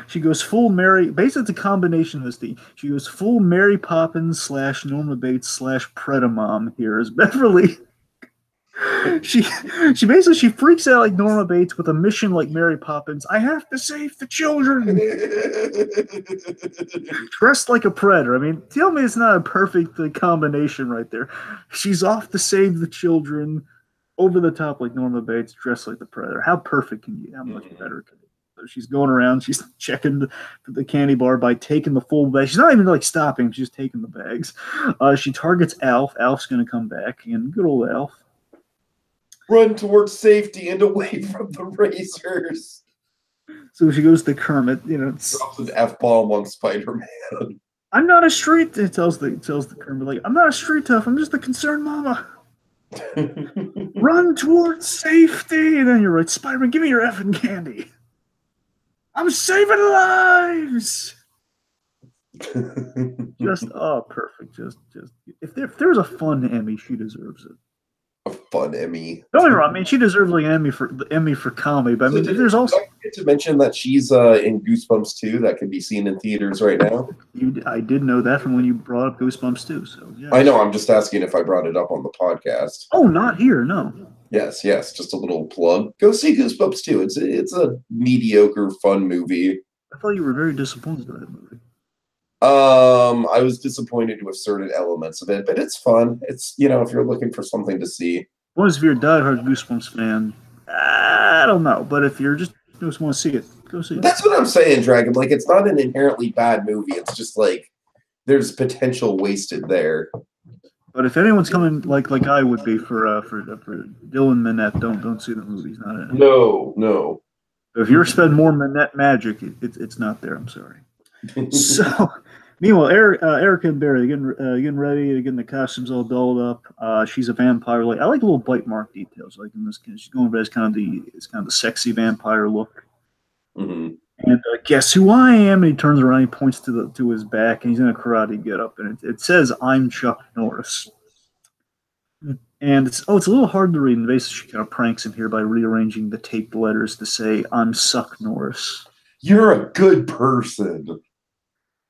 She goes full Mary. Basically, it's a combination of this thing. She goes full Mary Poppins / Norma Bates / Predamom here as Beverly. She freaks out like Norma Bates with a mission like Mary Poppins. I have to save the children. Dressed like a predator. I mean, tell me it's not a perfect combination right there. She's off to save the children, over the top like Norma Bates, dressed like the predator. How perfect can you? How much better can it? So she's going around. She's checking the candy bar by taking the full bag. She's not even like stopping. She's just taking the bags. She targets Alf. Alf's going to come back, and good old Alf. Run towards safety and away from the razors. So she goes to Kermit. You know, drops an F-bomb on Spider-Man. I'm not a street. It tells the Kermit, like, I'm not a street tough. I'm just a concerned mama. Run towards safety. And then you're right, Spider-Man. Give me your effing candy. I'm saving lives. Just perfect. Just if there's a fun Emmy, she deserves it. A fun Emmy. Don't get me wrong. I mean, she deserves like an Emmy for comedy. But I mean, there's also. Don't forget to mention that she's in Goosebumps 2 that can be seen in theaters right now. I did know that from when you brought up Goosebumps 2. So yeah. I know. I'm just asking if I brought it up on the podcast. Oh, not here. No. Yes. Just a little plug. Go see Goosebumps 2. It's a mediocre, fun movie. I thought you were very disappointed in that movie. I was disappointed with certain elements of it, but it's fun. It's, if you're looking for something to see. Well, if you're a diehard Goosebumps fan, I don't know. But if you just want to see it, go see it. That's what I'm saying, Dragon. Like, it's not an inherently bad movie. It's just like there's potential wasted there. But if anyone's coming like I would be for Dylan Minnette, don't see the movie. He's not in it. No. If you're spending more Minnette magic, it's not there. I'm sorry. So, meanwhile, Erica and Barry getting ready, getting the costumes all dolled up. She's a vampire. Like, I like little bite mark details. Like in this, she's going for it's kind of the sexy vampire look. Mm-hmm. And guess who I am? And he turns around, he points to his back, and he's in a karate getup, and it says I'm Chuck Norris. And it's a little hard to read. And basically, she kind of pranks him here by rearranging the taped letters to say I'm Suck Norris. You're a good person.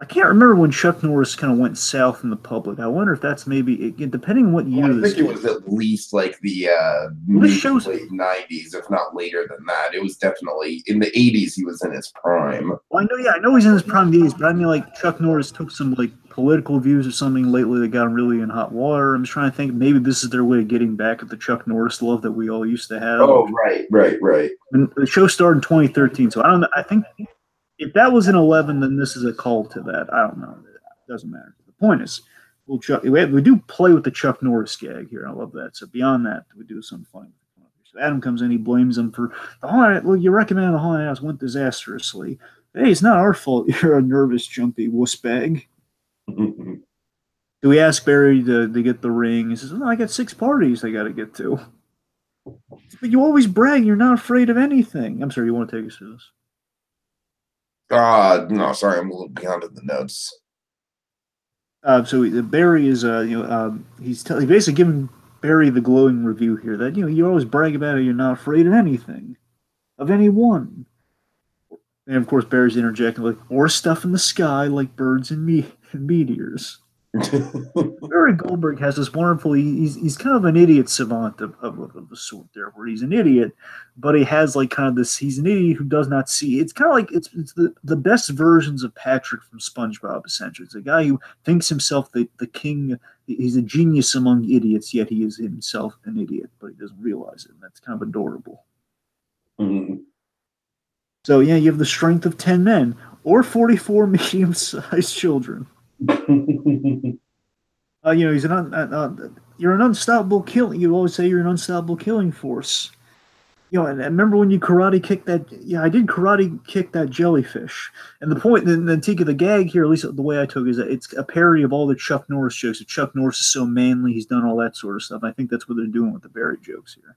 I can't remember when Chuck Norris kind of went south in the public. I wonder if that's maybe depending on what year I this think it was at least like the this mid to shows. late 90s, if not later than that. It was definitely in the 80s. He was in his prime. Well, I know he's in his prime days, but I mean, like Chuck Norris took some like political views or something lately that got him really in hot water. I'm just trying to think maybe this is their way of getting back at the Chuck Norris love that we all used to have. Oh, right. And the show started in 2013, so I don't know. I think if that was in 11, then this is a call to that. I don't know. It doesn't matter. The point is, we do play with the Chuck Norris gag here. I love that. So beyond that, we do something funny. So Adam comes in, he blames him for the haunted. Well, you recommended the haunted house went disastrously. Hey, it's not our fault. You're a nervous, jumpy wuss bag. Do we ask Barry to get the ring? He says, "No, I got 6 parties I got to get to." But you always brag. You're not afraid of anything. I'm sorry. You want to take us through this? No, sorry, I'm a little behind in the notes. So Barry is, he's basically giving Barry the glowing review here that you always brag about it. You're not afraid of anything, of anyone. And of course, Barry's interjecting like, or stuff in the sky like birds and meteors. Barry Goldberg has this wonderful. He's kind of an idiot savant of the sort there, where he's an idiot, but he has like kind of this. He's an idiot who does not see. It's kind of like it's the best versions of Patrick from SpongeBob. Essentially, it's a guy who thinks himself the king. He's a genius among idiots, yet he is himself an idiot, but he doesn't realize it. And that's kind of adorable. Mm-hmm. So yeah, you have the strength of 10 men or 44 medium-sized children. He's you're an unstoppable killing. You always say you're an unstoppable killing force. And I remember when you karate kicked that. Yeah, I did karate kick that jellyfish. And the point, the Tiki, the gag here, at least the way I took it, is that it's a parody of all the Chuck Norris jokes. That Chuck Norris is so manly, he's done all that sort of stuff. I think that's what they're doing with the Barry jokes here.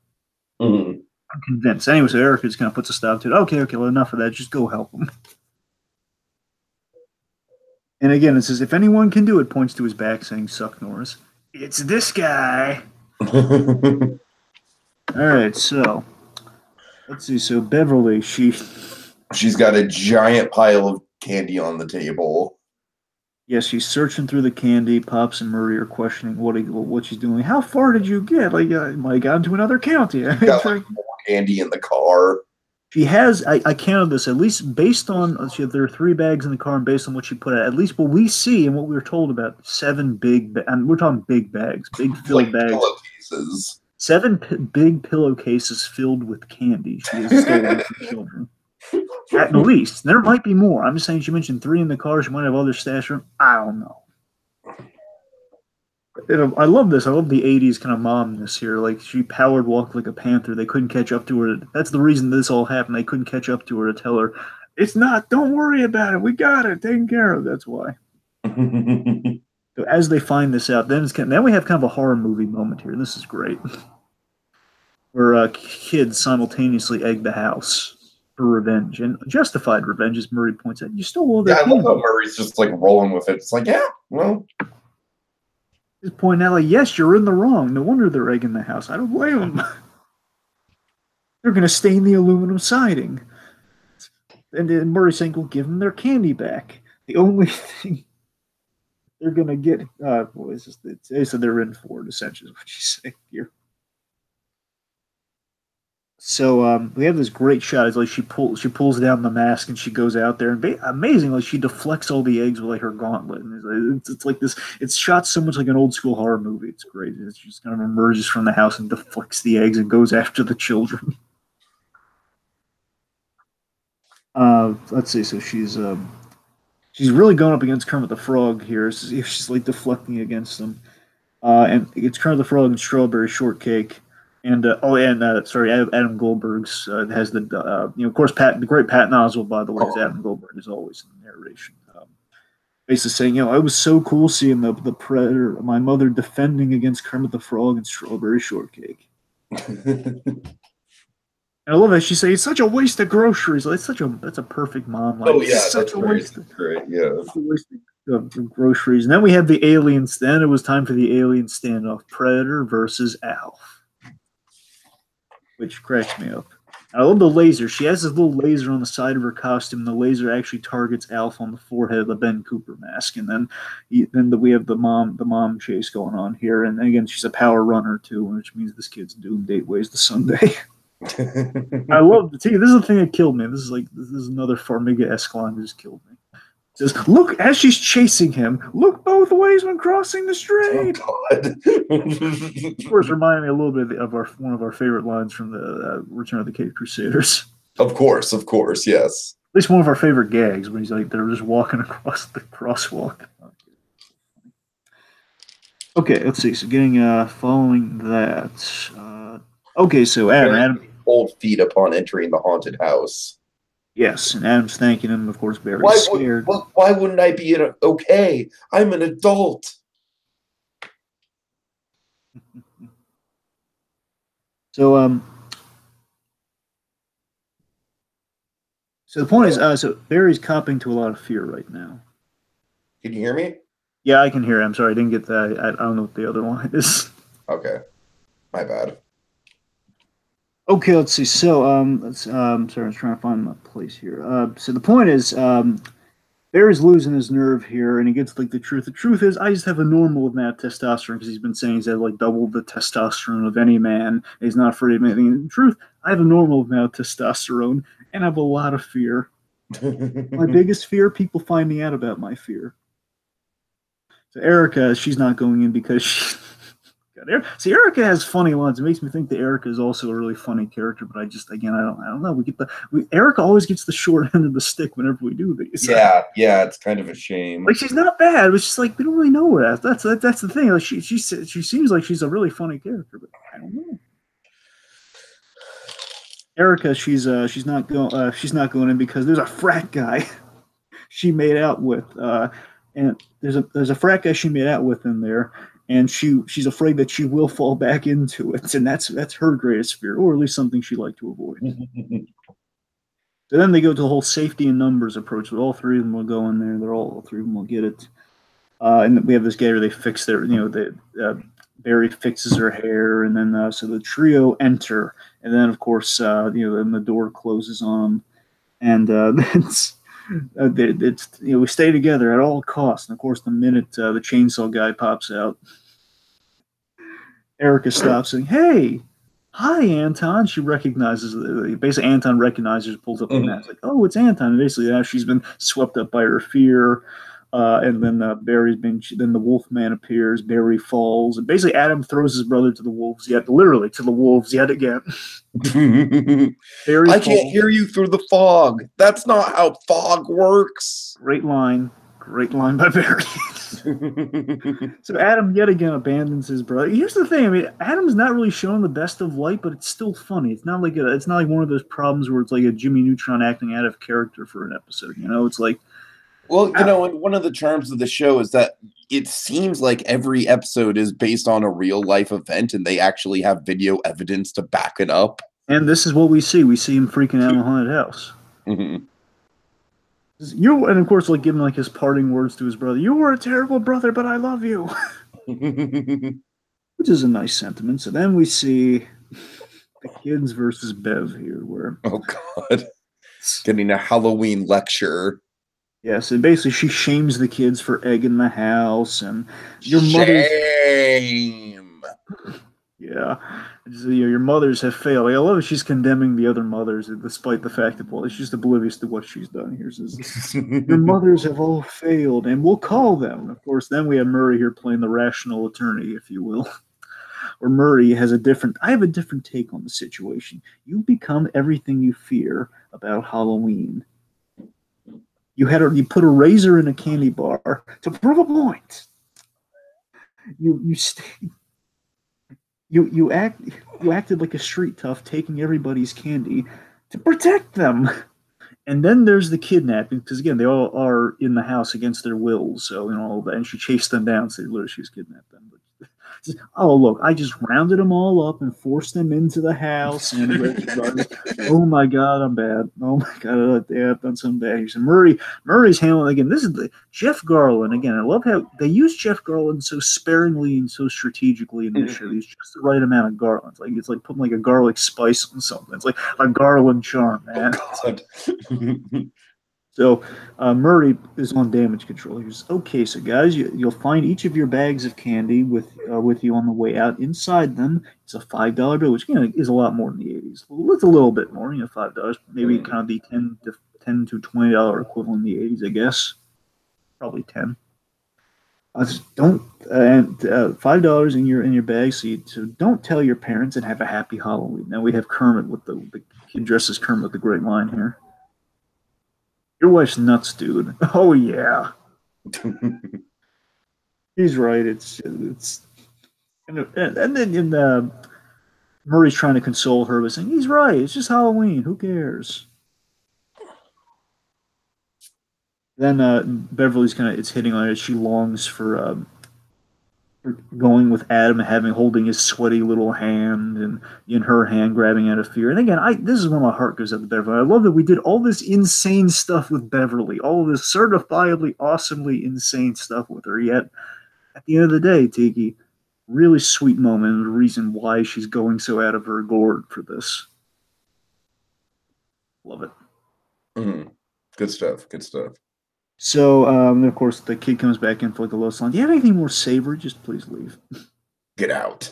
Mm-hmm. I'm convinced. Anyway, so Erica just kind of puts a stop to it. Okay, well, enough of that. Just go help him. And again, it says, if anyone can do it, points to his back, saying, "Suck Norris." It's this guy. All right, so let's see. So Beverly, she's got a giant pile of candy on the table. Yes, she's searching through the candy. Pops and Murray are questioning what she's doing. How far did you get? Like, might have gotten to another county. Got like more candy in the car. She has, I counted this, at least based on, there are 3 bags in the car, and based on what she put out, at least what we see and what we were told about, 7 big, and we're talking big bags, big filled bags. Pillowcases. 7 big pillowcases filled with candy she has stolen from children. At least. There might be more. I'm just saying she mentioned 3 in the car. She might have other stash room. I don't know. I love this. I love the 80s kind of momness here. Like, she powered walk like a panther. They couldn't catch up to her. That's the reason this all happened. They couldn't catch up to her to tell her, it's not, don't worry about it. We got it taken care of. That's why. So as they find this out, then we have kind of a horror movie moment here. This is great. Where kids simultaneously egg the house for revenge. And justified revenge, as Murray points out. You stole all their candy. I love how Murray's just like rolling with it. It's like, yeah, well... Just pointing out, like, yes, you're in the wrong. No wonder they're egging the house. I don't blame them. They're going to stain the aluminum siding. And then Murray's saying, well, give them their candy back. The only thing they're going to get, what is this? They said they're in for it, essentially, is what you say here. So we have this great shot. It's like she pulls down the mask and she goes out there, and amazingly she deflects all the eggs with like her gauntlet. And it's like this. It's shot so much like an old school horror movie. It's crazy. She just kind of emerges from the house and deflects the eggs and goes after the children. Let's see. So she's really going up against Kermit the Frog here. She's like deflecting against them, and it's Kermit the Frog and Strawberry Shortcake. And Adam Goldberg's has the of course the great Pat Oswalt, by the way, is Adam Goldberg as always in the narration. Basically saying, it was so cool seeing the Predator, my mother defending against Kermit the Frog and Strawberry Shortcake. And I love that she says it's such a waste of groceries. That's a perfect mom line. Oh yeah, that's great. Yeah, it's a waste of groceries. And then we have the aliens. Then it was time for the alien standoff: Predator versus Alf. Which cracks me up. I love the laser. She has this little laser on the side of her costume. The laser actually targets Alf on the forehead of the Ben Cooper mask, and then we have the mom chase going on here. And again, she's a power runner too, which means this kid's doomed 8 ways to Sunday. I love the This is the thing that killed me. This is another Farmiga-esque line that just killed me. It says, "Look as she's chasing him. Look both ways when crossing the street." Oh, God. Of course, reminding me a little bit of one of our favorite lines from the Return of the Caped Crusaders. Of course, yes. At least one of our favorite gags when he's like they're just walking across the crosswalk. Okay, let's see. So following that. Okay, so Adam. Cold feet upon entering the haunted house. Yes, and Adam's thanking him. Of course, Barry's scared. Why wouldn't I be okay? I'm an adult. So the point is, so Barry's copping to a lot of fear right now. Can you hear me? Yeah, I can hear. I'm sorry, I didn't get that. I don't know what the other line is. Okay, my bad. Okay, let's see. So, sorry, I was trying to find my place here. So the point is, Barry's losing his nerve here, and he gets like the truth. The truth is, I just have a normal amount of testosterone because he's been saying he's had like double the testosterone of any man. And he's not afraid of anything. In truth, I have a normal amount of testosterone, and I have a lot of fear. My biggest fear: people finding out about my fear. So Erica, she's not going in because she. See, Erica has funny lines. It makes me think that Erica is also a really funny character, but I don't know. Erica always gets the short end of the stick whenever we do these. Yeah, it's kind of a shame. Like she's not bad, but she's like we don't really know her. That's the thing. Like she seems like she's a really funny character, but I don't know. Erica, she's not going in because there's a frat guy she made out with, and there's a frat guy she made out with in there. And she's afraid that she will fall back into it, and that's her greatest fear, or at least something she'd like to avoid. So then they go to the whole safety in numbers approach. All three of them will go in there. All three of them will get it. And we have this guy where they fix their, Barry fixes her hair, and then so the trio enter, and then of course, then the door closes on them, and it's we stay together at all costs. And of course, the minute the chainsaw guy pops out, Erica stops saying, "Hey, hi, Anton." She recognizes basically Anton recognizes, pulls up the mask like, "Oh, it's Anton." And basically, now she's been swept up by her fear. And then then the Wolfman appears. Barry falls, and basically Adam throws his brother to the wolves. Literally to the wolves yet again. I can't hear you through the fog. That's not how fog works. Great line by Barry. So Adam yet again abandons his brother. Here's the thing. I mean, Adam's not really showing the best of light, but it's still funny. It's not like one of those problems where it's like a Jimmy Neutron acting out of character for an episode. It's like. Well, and one of the charms of the show is that it seems like every episode is based on a real life event, and they actually have video evidence to back it up. And this is what we see. We see him freaking out in the haunted house. Mm-hmm. And of course, like giving like his parting words to his brother. "You were a terrible brother, but I love you," which is a nice sentiment. So then we see the kids versus Bev here, where God, getting a Halloween lecture. Yes, and basically she shames the kids for egging the house, and your shame. Yeah, your mothers have failed. I love it. She's condemning the other mothers, despite the fact that she's just oblivious to what she's done. Here says, "Your mothers have all failed, and we'll call them." And of course, then we have Murray here playing the rational attorney, if you will. Or Murray has I have a different take on the situation. You become everything you fear about Halloween. You put a razor in a candy bar to prove a point. You acted like a street tough, taking everybody's candy to protect them. And then there's the kidnapping, because again they all are in the house against their wills. So all that, and she chased them down. So literally, she's kidnapped them. But Oh, look, I just rounded them all up and forced them into the house. And oh my God, I'm bad. Oh my God, yeah, I've done something bad. He said, Murray's handling again. This is the Jeff Garlin again. I love how they use Jeff Garlin so sparingly and so strategically in this show. He's just the right amount of garlic. It's like putting like a garlic spice on something. It's like a garland charm, man. Oh, God. So Murray is on damage control. He goes, "Okay, so guys, you'll find each of your bags of candy with you on the way out. Inside them is a $5 bill, which is a lot more in the '80s. It's a little bit more, $5, maybe kind of the ten to $20 equivalent in the '80s, I guess. Probably 10. Don't and $5 in your bag, so don't tell your parents and have a happy Halloween." Now we have Kermit with the kid dressed as Kermit with the great line here. Your wife's nuts, dude. Oh yeah, he's right. It's and then Murray's trying to console her by saying he's right. It's just Halloween. Who cares? Then Beverly's it's hitting on it. She longs for going with Adam and holding his sweaty little hand and in her hand grabbing out of fear. And again, this is when my heart goes out to Beverly. I love that we did all this insane stuff with Beverly, all of this certifiably awesomely insane stuff with her. Yet at the end of the day, Tiki, really sweet moment and the reason why she's going so out of her gourd for this. Love it. Mm-hmm. Good stuff. Good stuff. So, of course, the kid comes back in for like the lowest line. Do you have anything more savory? Just please leave. Get out.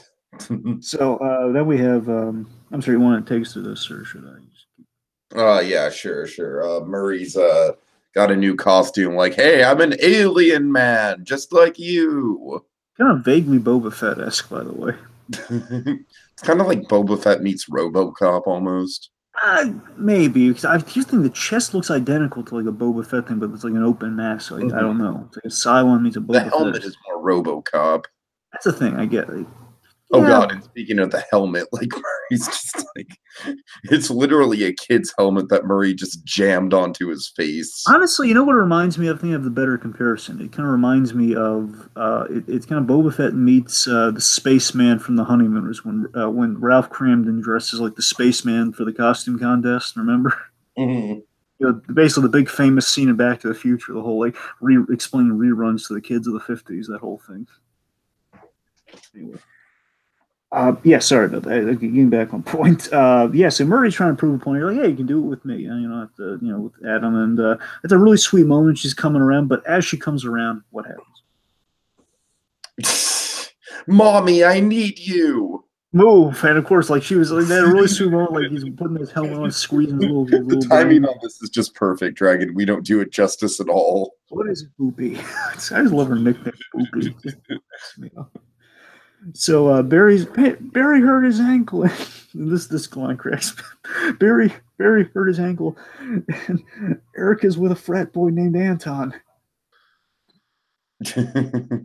So then we have. I'm sorry, you want to take us through this, or should I? Just... Yeah, sure. Murray's got a new costume. Like, hey, I'm an alien man, just like you. Kind of vaguely Boba Fett-esque, by the way. It's kind of like Boba Fett meets RoboCop almost. Maybe because I just think the chest looks identical to like a Boba Fett thing, but it's like an open mask. So I don't know. It's like a Cylon meets a Boba Fett. The helmet is more RoboCop. That's the thing. I get. Oh God! And speaking of the helmet, like Murray's just like, it's literally a kid's helmet that Murray just jammed onto his face. Honestly, you know what it reminds me of? I think I have the better comparison. It kind of reminds me of it's kind of Boba Fett meets the spaceman from the Honeymooners when Ralph Cramden dresses like the spaceman for the costume contest. Remember? Mm-hmm. Basically the big famous scene in Back to the Future, the whole like explaining reruns to the kids of the '50s, that whole thing. Anyway. Sorry about that. Getting back on point. So Murray's trying to prove a point. You're like, hey, you can do it with me. You don't have to, with Adam. And it's a really sweet moment. She's coming around, but as she comes around, what happens? Mommy, I need you. Move. And of course, like she was like that really sweet moment. Like he's putting his helmet on, squeezing his little. The timing on this is just perfect, Dragon. We don't do it justice at all. What is Boopy? I just love her nickname, Boopy. So Barry hurt his ankle. this line cracks. Barry hurt his ankle, and Erica's with a frat boy named Anton.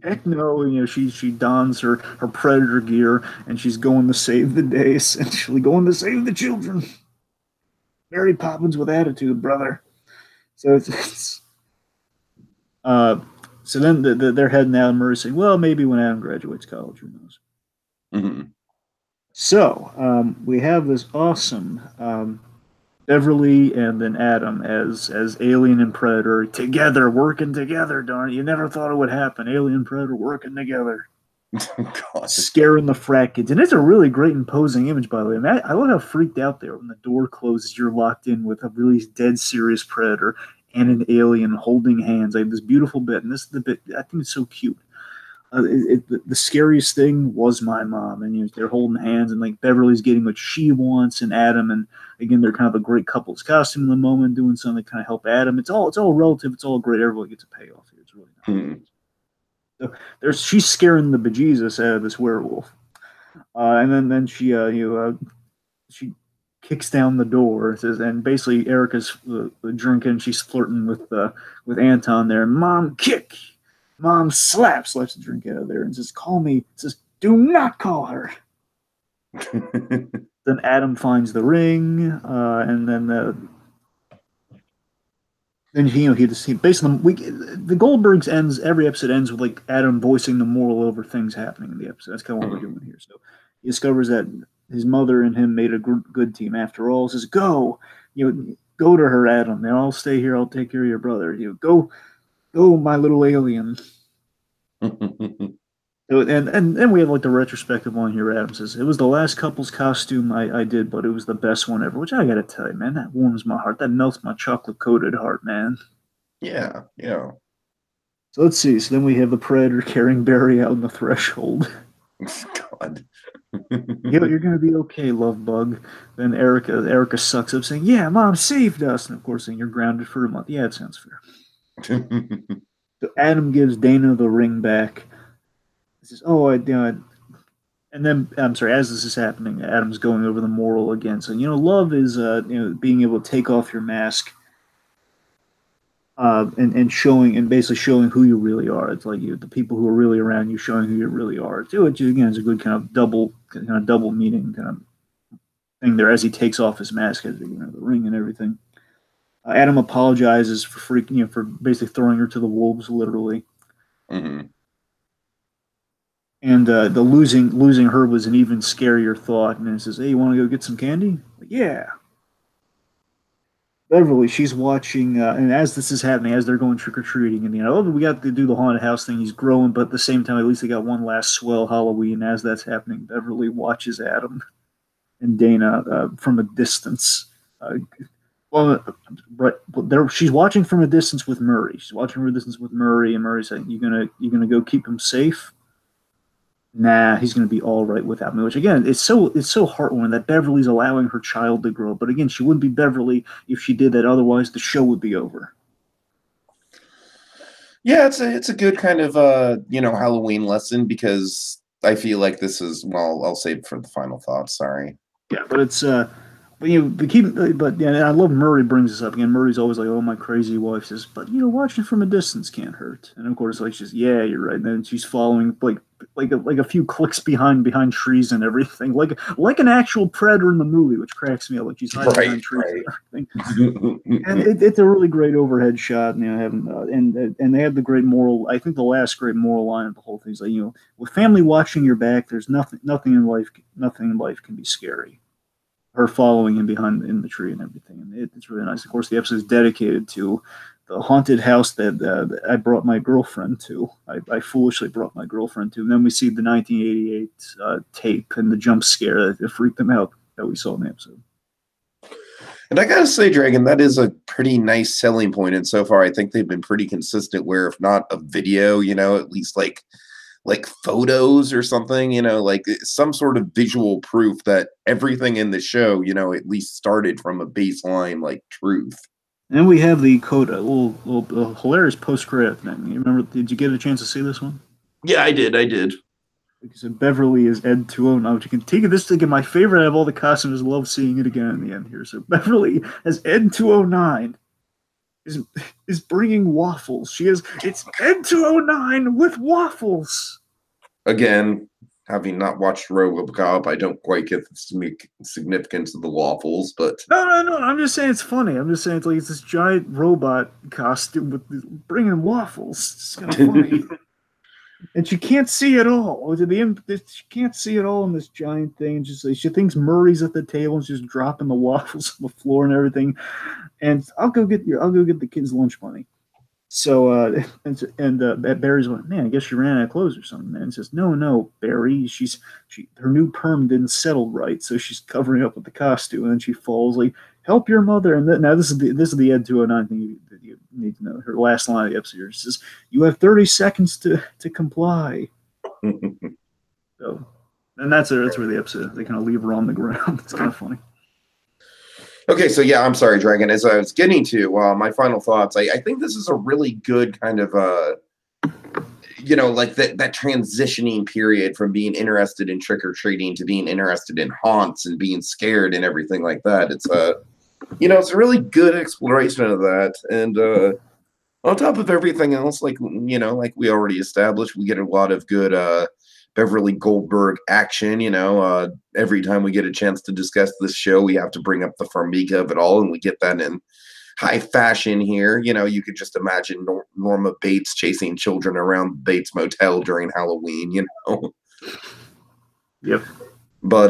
Heck no! She dons her predator gear and she's going to save the day, essentially going to save the children. Mary Poppins with attitude, brother. So so then they're heading out, and Murray's saying, well, maybe when Adam graduates college, who knows? Mm-hmm. So we have this awesome Beverly and then Adam as Alien and Predator together, working together, darn it. You never thought it would happen. Alien and Predator working together. God. Scaring the frat kids. And it's a really great imposing image, by the way. I mean, I love how freaked out there when the door closes, you're locked in with a really dead serious Predator and an alien holding hands. I have this beautiful bit, and this is the bit I think it's so cute. The scariest thing was my mom, and they're holding hands, and like Beverly's getting what she wants, and Adam, and again they're kind of a great couple's costume in the moment, doing something to kind of help Adam. It's all relative. It's all great. Everybody gets a payoff here. It's really nice. So she's scaring the bejesus out of this werewolf, and then she kicks down the door, and basically Erica's drinking. She's flirting with Anton there. Mom, kick. Mom slaps the drink out of there and says, call me. Says, do not call her. Then Adam finds the ring, and then And he basically the Goldbergs ends every episode ends with like Adam voicing the moral over things happening in the episode. That's kind of what we're doing here. So he discovers that his mother and him made a good team after all. Says, "Go, go to her, Adam. And I'll stay here. I'll take care of your brother. Go, my little alien." So, and then we have like the retrospective one here. Adam says, "It was the last couple's costume I did, but it was the best one ever." Which I gotta tell you, man, that warms my heart. That melts my chocolate coated heart, man. Yeah, yeah. So let's see. So then we have the Predator carrying Barry out on the threshold. God. You're gonna be okay, love bug. Then Erica sucks up, saying, "Yeah, Mom saved us," and of course, saying you're grounded for a month. Yeah, it sounds fair. So Adam gives Dana the ring back. He says, "Oh, and then I'm sorry. As this is happening, Adam's going over the moral again. So love is being able to take off your mask, and showing and basically showing who you really are. It's like the people who are really around you showing who you really are. Which again is a good kind of double meaning kind of thing there as he takes off his mask, as the ring and everything. Adam apologizes for for basically throwing her to the wolves, literally. Mm-hmm. And the losing her was an even scarier thought. And then he says, "Hey, you want to go get some candy?" Like, yeah. Beverly, she's watching, and as this is happening, as they're going trick or treating, and I love that we got to do the haunted house thing. He's growing, but at the same time, at least they got one last swell Halloween. As that's happening, Beverly watches Adam and Dana from a distance. Well, right, she's watching from a distance with Murray. She's watching from a distance with Murray, and Murray's saying, "You gonna go keep him safe?" Nah, he's going to be all right without me. Which again, it's so heartwarming that Beverly's allowing her child to grow. But again, she wouldn't be Beverly if she did that. Otherwise, the show would be over. Yeah, it's a good kind of Halloween lesson, because I feel like this is, well, I'll save it for the final thoughts. Sorry. Yeah, but it's but yeah, I love Murray brings this up again. Murray's always like, "Oh, my crazy wife says," but watching from a distance can't hurt. And of course, like she's, "Yeah, you're right." And then she's following like a few clicks behind trees and everything, like an actual predator in the movie, which cracks me up. Like she's hiding behind trees and everything. And it's a really great overhead shot. And and they have the great moral. I think the last great moral line of the whole thing is like, with family watching your back, there's nothing in life can be scary. Her following him behind in the tree and everything, and it's really nice. Of course, the episode is dedicated to the haunted house that I brought my girlfriend to. I foolishly brought my girlfriend to. And then we see the 1988 tape and the jump scare that freaked them out that we saw in the episode. And I gotta say, Dragon, that is a pretty nice selling point. And so far, I think they've been pretty consistent. Where if not a video, at least like photos or something, like some sort of visual proof that everything in the show, at least started from a baseline like truth. And we have the coda, a little hilarious post-credit thing. You remember? Did you get a chance to see this one? Yeah, I did. So Beverly is Ed 209, which you can take this again. My favorite out of all the costumes. Love seeing it again in the end here. So Beverly as Ed 209 is bringing waffles. It's Ed 209 with waffles. Again, having not watched RoboCop, I don't quite get the significance of the waffles, but no. I'm just saying it's funny. I'm just saying it's like it's this giant robot costume with bringing waffles. It's kind of funny. And she can't see it all. She can't see it all in this giant thing. She thinks Murray's at the table and she's dropping the waffles on the floor and everything. And I'll go get the kids' lunch money. So Barry's like, "Man, I guess she ran out of clothes or something." And says, "No, Barry. Her new perm didn't settle right, so she's covering up with the costume." And then she falls like, "Help your mother!" And now this is the Ed 209 thing that you need to know. Her last line of the episode says, "You have 30 seconds to comply." So, and that's where the episode. They kind of leave her on the ground. It's kind of funny. Okay, so yeah, I'm sorry, Dragon. As I was getting to my final thoughts, I think this is a really good kind of, like that transitioning period from being interested in trick-or-treating to being interested in haunts and being scared and everything like that. It's it's a really good exploration of that. And on top of everything else, like we already established, we get a lot of good Beverly Goldberg action. Every time we get a chance to discuss this show, we have to bring up the Farmiga of it all, and we get that in high fashion here. You know, you could just imagine Norma Bates chasing children around Bates Motel during Halloween, you know. Yep. But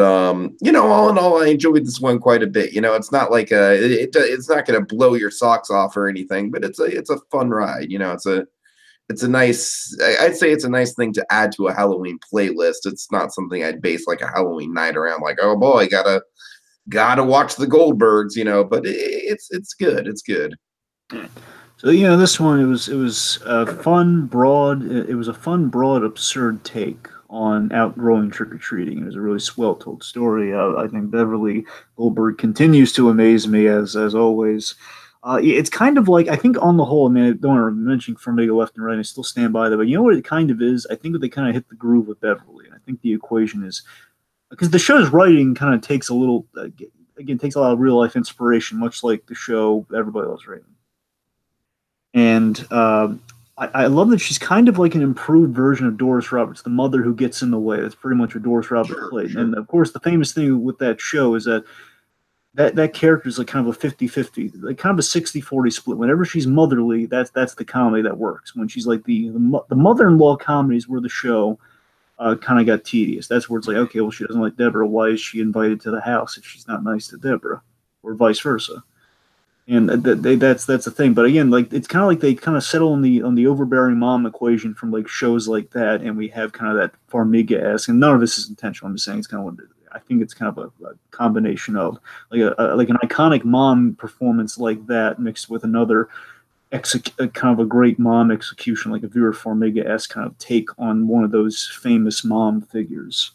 you know, all in all, I enjoyed this one quite a bit. You know, it's not like it's not going to blow your socks off or anything, but it's a fun ride. You know, it's a nice, I'd say it's a nice thing to add to a Halloween playlist. It's not something I'd base like a Halloween night around, like, oh boy, gotta watch the Goldbergs, you know. But it's good. It's good. So you know, this one, it was a fun, broad. It was a fun, broad, absurd take on outgrowing trick or treating. It was a really swell told story. I think Beverly Goldberg continues to amaze me as always. It's kind of like, I think on the whole, I mean, I don't want to mention Farmiga left and right. I still stand by that, but you know what it kind of is? I think that they kind of hit the groove with Beverly. And I think the equation is because the show's writing kind of takes a little, again, takes a lot of real life inspiration, much like the show Everybody Loves Raymond. And I love that she's kind of like an improved version of Doris Roberts, the mother who gets in the way. That's pretty much what Doris Roberts played. Sure. And of course, the famous thing with that show is that character is like kind of a 50-50, like kind of a 60-40 split. Whenever she's motherly, that's the comedy that works. When she's like the mother-in-law comedies where the show kind of got tedious. That's where it's like, okay, well, she doesn't like Deborah. Why is she invited to the house if she's not nice to Deborah, or vice versa? And that's the thing. But again, like it's kind of like they kind of settle on the overbearing mom equation from like shows like that, and we have kind of that Farmiga-esque. And none of this is intentional. I'm just saying it's kind of what I think it's kind of a combination of like like an iconic mom performance like that mixed with another kind of a great mom execution, like a Vera Farmiga-esque kind of take on one of those famous mom figures.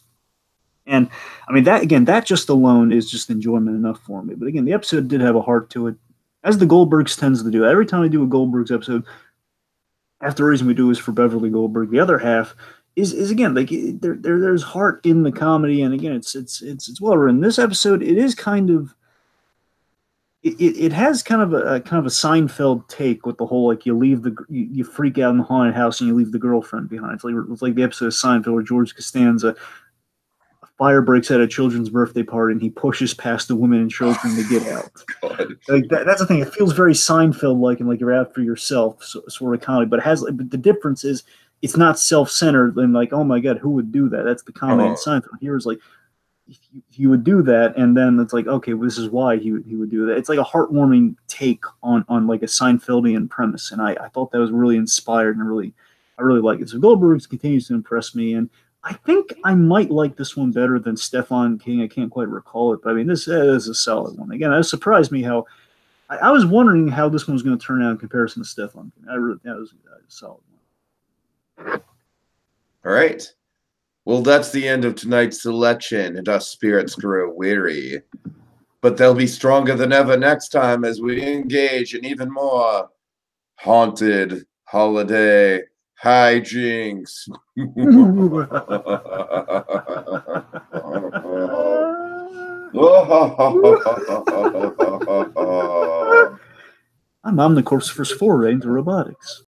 And I mean that just alone is just enjoyment enough for me. But again, the episode did have a heart to it, as the Goldbergs tends to do. Every time I do a Goldbergs episode, half the reason we do is for Beverly Goldberg. The other half is again like there's heart in the comedy, and again it's well written. This episode, it is kind of it has kind of a Seinfeld take with the whole like you freak out in the haunted house and you leave the girlfriend behind. It's like the episode of Seinfeld where George Costanza, fire breaks at a children's birthday party and he pushes past the women and children to get out. Like that's the thing. It feels very Seinfeld-like and like you're out for yourself sort of comedy. But but the difference is it's not self-centered and like, oh my God, who would do that? That's the comedy in Seinfeld. Here is like, if you would do that, and then it's like, okay, well, this is why he would do that. It's like a heartwarming take on like a Seinfeldian premise, and I thought that was really inspired and I really like it. So Goldbergs continues to impress me, and I think I might like this one better than Stephen King. I can't quite recall it, but I mean, this is a solid one. Again, it surprised me how I was wondering how this one was going to turn out in comparison to Stephen King. That was a solid one. All right. Well, that's the end of tonight's selection, and our spirits grow weary. But they'll be stronger than ever next time as we engage in even more haunted holiday hijinks. I'm the Corpse First foray into robotics.